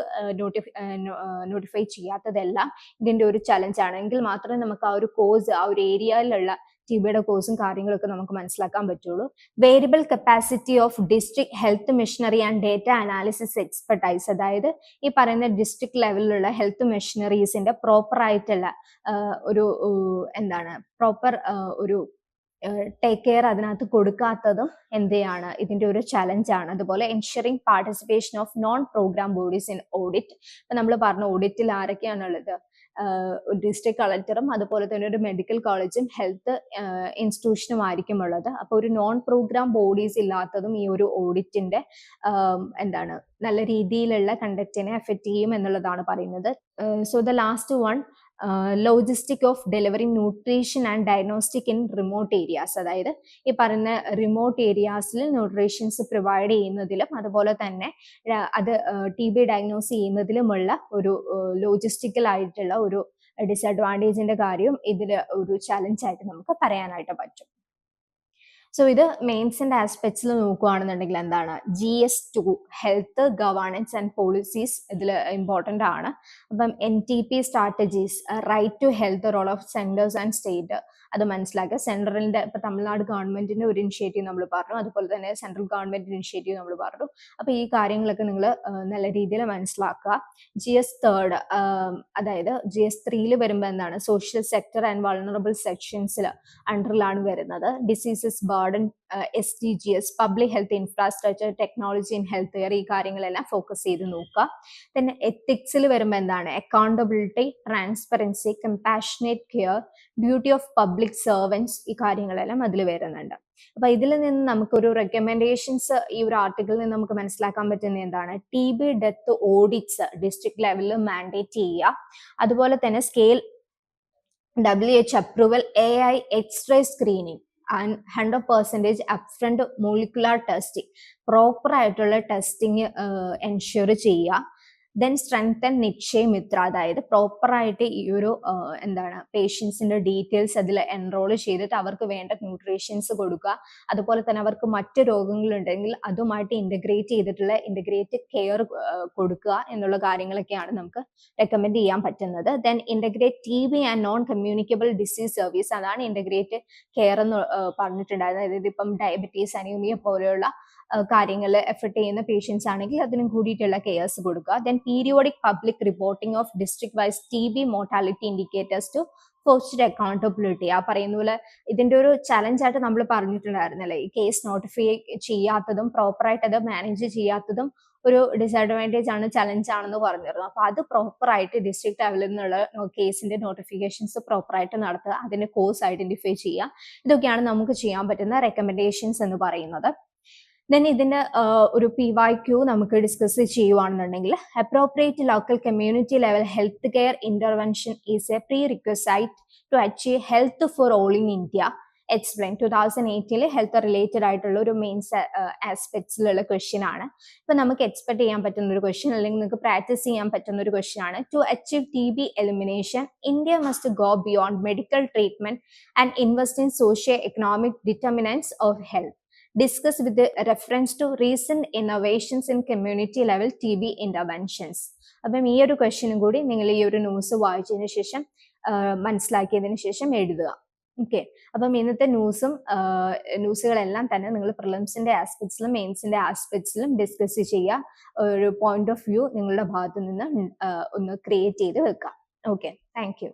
നോട്ടിഫൈ ചെയ്യാത്തതെല്ലാം ഇതിന്റെ ഒരു ചലഞ്ച് ആണ്. എങ്കിൽ മാത്രമേ നമുക്ക് ആ ഒരു കോഴ്സ് ആ ഒരു ഏരിയയിലുള്ള TBയുടെ കോഴ്സും കാര്യങ്ങളൊക്കെ നമുക്ക് മനസ്സിലാക്കാൻ പറ്റുള്ളൂ. Variable capacity of district health missionary and data analysis expertise, അതായത് ഈ പറയുന്ന ഡിസ്ട്രിക്ട് ലെവലിലുള്ള ഹെൽത്ത് മെഷീനറീസിന്റെ പ്രോപ്പർ ആയിട്ടുള്ള ഒരു എന്താണ് പ്രോപ്പർ ഒരു ടേക്ക് കെയർ അതിനകത്ത് കൊടുക്കാത്തതും എന്തെയാണ് ഇതിന്റെ ഒരു ചലഞ്ചാണ്. അതുപോലെ ensuring participation of non programme bodies in audit. ഇപ്പൊ നമ്മൾ പറഞ്ഞ ഓഡിറ്റിൽ ആരൊക്കെയാണുള്ളത്, ഡിസ്ട്രിക്ട് കളക്ടറും അതുപോലെ തന്നെ ഒരു മെഡിക്കൽ കോളേജും ഹെൽത്ത് ഇൻസ്റ്റിറ്റ്യൂഷനും ആയിരിക്കും ഉള്ളത്. അപ്പൊ ഒരു നോൺ പ്രോഗ്രാം ബോഡീസ് ഇല്ലാത്തതും ഈ ഒരു ഓഡിറ്റിന്റെ എന്താണ് നല്ല രീതിയിലുള്ള കണ്ടക്റ്റിനെ എഫക്ട് ചെയ്യും എന്നുള്ളതാണ് പറയുന്നത്. So the last one, logistic of delivering nutrition and diagnostic in remote areas, അതായത് ഈ പറയുന്ന റിമോട്ട് ഏരിയാസിൽ ന്യൂട്രീഷൻസ് പ്രൊവൈഡ് ചെയ്യുന്നതിലും അതുപോലെ തന്നെ അത് TB ഡയഗ്നോസ് ചെയ്യുന്നതിലുമുള്ള ഒരു ലോജിസ്റ്റിക്കൽ ആയിട്ടുള്ള ഒരു ഡിസഡ്വാൻറ്റേജിന്റെ കാര്യം ഇതിൽ ഒരു ചലഞ്ച് ആയിട്ട് നമുക്ക് പറയാനായിട്ട് പറ്റും. സോ ഇത് മെയിൻസിന്റെ ആസ്പെക്ട്സിൽ നോക്കുകയാണെന്നുണ്ടെങ്കിൽ എന്താണ്, GS2 health governance and policies ഇതിൽ ഇമ്പോർട്ടൻ്റ് ആണ്. അപ്പം NTP strategies, right to health, role of centres and state, അത് മനസ്സിലാക്കുക. സെൻട്രലിന്റെ ഇപ്പൊ തമിഴ്നാട് ഗവൺമെന്റിന്റെ ഒരു ഇനിഷ്യേറ്റീവ് നമ്മൾ പറഞ്ഞു, അതുപോലെ തന്നെ സെൻട്രൽ ഗവൺമെന്റിന്റെ ഇനിഷ്യേറ്റീവ് നമ്മൾ പറഞ്ഞു. അപ്പൊ ഈ കാര്യങ്ങളൊക്കെ നിങ്ങൾ നല്ല രീതിയിൽ മനസ്സിലാക്കുക. GS3, അതായത് GS3 വരുമ്പോൾ എന്താണ്, സോഷ്യൽ സെക്ടർ ആൻഡ് വൾണറബിൾ സെക്ഷൻസിൽ അണ്ടറിലാണ് വരുന്നത്. Diseases burden, SDGs, public health infrastructure, technology in health care, ഈ കാര്യങ്ങളെല്ലാം ഫോക്കസ് ചെയ്ത് നോക്കുക. പിന്നെ എത്തിക്സിൽ വരുമ്പോൾ എന്താണ്, accountability, transparency, compassionate care, duty of public servants, ഈ കാര്യങ്ങളെല്ലാം അതിൽ വരുന്നുണ്ട്. അപ്പൊ ഇതിൽ നിന്ന് നമുക്കൊരു റെക്കമെൻഡേഷൻസ് ഈ ഒരു ആർട്ടിക്കിളിൽ നിന്ന് നമുക്ക് മനസ്സിലാക്കാൻ പറ്റുന്ന എന്താണ്, TB ഡെത്ത് ഓഡിറ്റ്സ് ഡിസ്ട്രിക്ട് ലെവലിൽ മാൻഡേറ്റ് ചെയ്യുക. അതുപോലെ തന്നെ scale WHO approval, AI x-ray screening and 100% upfront molecular testing, proper ആയിട്ടുള്ള ടെസ്റ്റിംഗ് എൻഷുർ ചെയ്യുക. ദെൻ സ്ട്രെങ്തൻ നിശ്ചയ മിത്ര, അതായത് പ്രോപ്പർ ആയിട്ട് ഈ ഒരു എന്താണ് പേഷ്യൻസിന്റെ ഡീറ്റെയിൽസ് അതിൽ എൻറോൾ ചെയ്തിട്ട് അവർക്ക് വേണ്ട ന്യൂട്രീഷൻസ് കൊടുക്കുക. അതുപോലെ തന്നെ അവർക്ക് മറ്റ് രോഗങ്ങളുണ്ടെങ്കിൽ അതുമായിട്ട് ഇന്റഗ്രേറ്റ് ചെയ്തിട്ടുള്ള ഇന്റഗ്രേറ്റഡ് കെയർ കൊടുക്കുക എന്നുള്ള കാര്യങ്ങളൊക്കെയാണ് നമുക്ക് റെക്കമെൻഡ് ചെയ്യാൻ പറ്റുന്നത്. Then integrate TB and non communicable disease service, അതാണ് ഇന്റഗ്രേറ്റഡ് കെയർ എന്ന് പറഞ്ഞിട്ടുണ്ടായിരുന്നത്. അതായത് ഇപ്പം ഡയബറ്റീസ്, അനീമിയ പോലെയുള്ള കാര്യങ്ങൾ എഫക്ട് ചെയ്യുന്ന പേഷ്യൻസ് ആണെങ്കിൽ അതിനും കൂടിയിട്ടുള്ള കെയർസ് കൊടുക്കുക. Then periodic public reporting of district wise TB mortality indicators to posted accountability. ആ പറയുന്ന പോലെ ഇതിന്റെ ഒരു ചലഞ്ച് ആയിട്ട് നമ്മൾ പറഞ്ഞിട്ടുണ്ടായിരുന്നല്ലേ, ഈ കേസ് നോട്ടിഫൈ ചെയ്യാത്തതും പ്രോപ്പറായിട്ട് അത് മാനേജ് ചെയ്യാത്തതും ഒരു ഡിസഡ്വാൻറ്റേജ് ആണ്, ചലഞ്ച് ആണെന്ന് പറഞ്ഞിരുന്നു. അപ്പൊ അത് പ്രോപ്പർ ആയിട്ട് ഡിസ്ട്രിക്ട് ലെവലിൽ നിന്നുള്ള കേസിന്റെ നോട്ടിഫിക്കേഷൻസ് പ്രോപ്പർ ആയിട്ട് നടത്തുക, അതിന്റെ കോസ് ഐഡന്റിഫൈ ചെയ്യുക, ഇതൊക്കെയാണ് നമുക്ക് ചെയ്യാൻ പറ്റുന്ന റെക്കമെൻഡേഷൻസ് എന്ന് പറയുന്നത്. ദെൻ ഇതിന്റെ ഒരു PYQ നമുക്ക് ഡിസ്കസ് ചെയ്യുവാണെന്നുണ്ടെങ്കിൽ, appropriate local community level health care intervention is a prerequisite to achieve health for all in India. Explain 2018 health related ആയിട്ടുള്ള ഒരു മെയിൻ ആസ്പെക്ട്സിലുള്ള ക്വസ്റ്റ്യൻ ആണ്. ഇപ്പൊ നമുക്ക് എക്സ്പെക്ട് ചെയ്യാൻ പറ്റുന്ന ഒരു ക്വസ്റ്റ്യൻ, അല്ലെങ്കിൽ നിങ്ങൾക്ക് പ്രാക്ടീസ് ചെയ്യാൻ പറ്റുന്ന ഒരു ക്വസ്റ്റ്യൻ ആണ്. To achieve TB elimination, India must go beyond medical treatment and invest in socio economic determinants of health. Discuss with the reference to recent innovations in community level TB interventions. അപ്പം ഈ ഒരു ക്വസ്റ്റ്യനും കൂടി നിങ്ങൾ ഈ ഒരു news വായിച്ചതിന് ശേഷം മനസ്സിലാക്കിയതിന് ശേഷം എഴുതുക. ഓക്കെ, അപ്പം ഇന്നത്തെ ന്യൂസുകളെല്ലാം തന്നെ നിങ്ങൾ പ്രിലിംസിന്റെ ആസ്പെക്ട്സിലും മെയിൻസിന്റെ ആസ്പെക്ട്സിലും ഡിസ്കസ് ചെയ്യുക. ഒരു പോയിന്റ് ഓഫ് വ്യൂ നിങ്ങളുടെ ഭാഗത്ത് നിന്ന് ഒന്ന് ക്രിയേറ്റ് ചെയ്ത് വെക്കുക. Okay, thank you.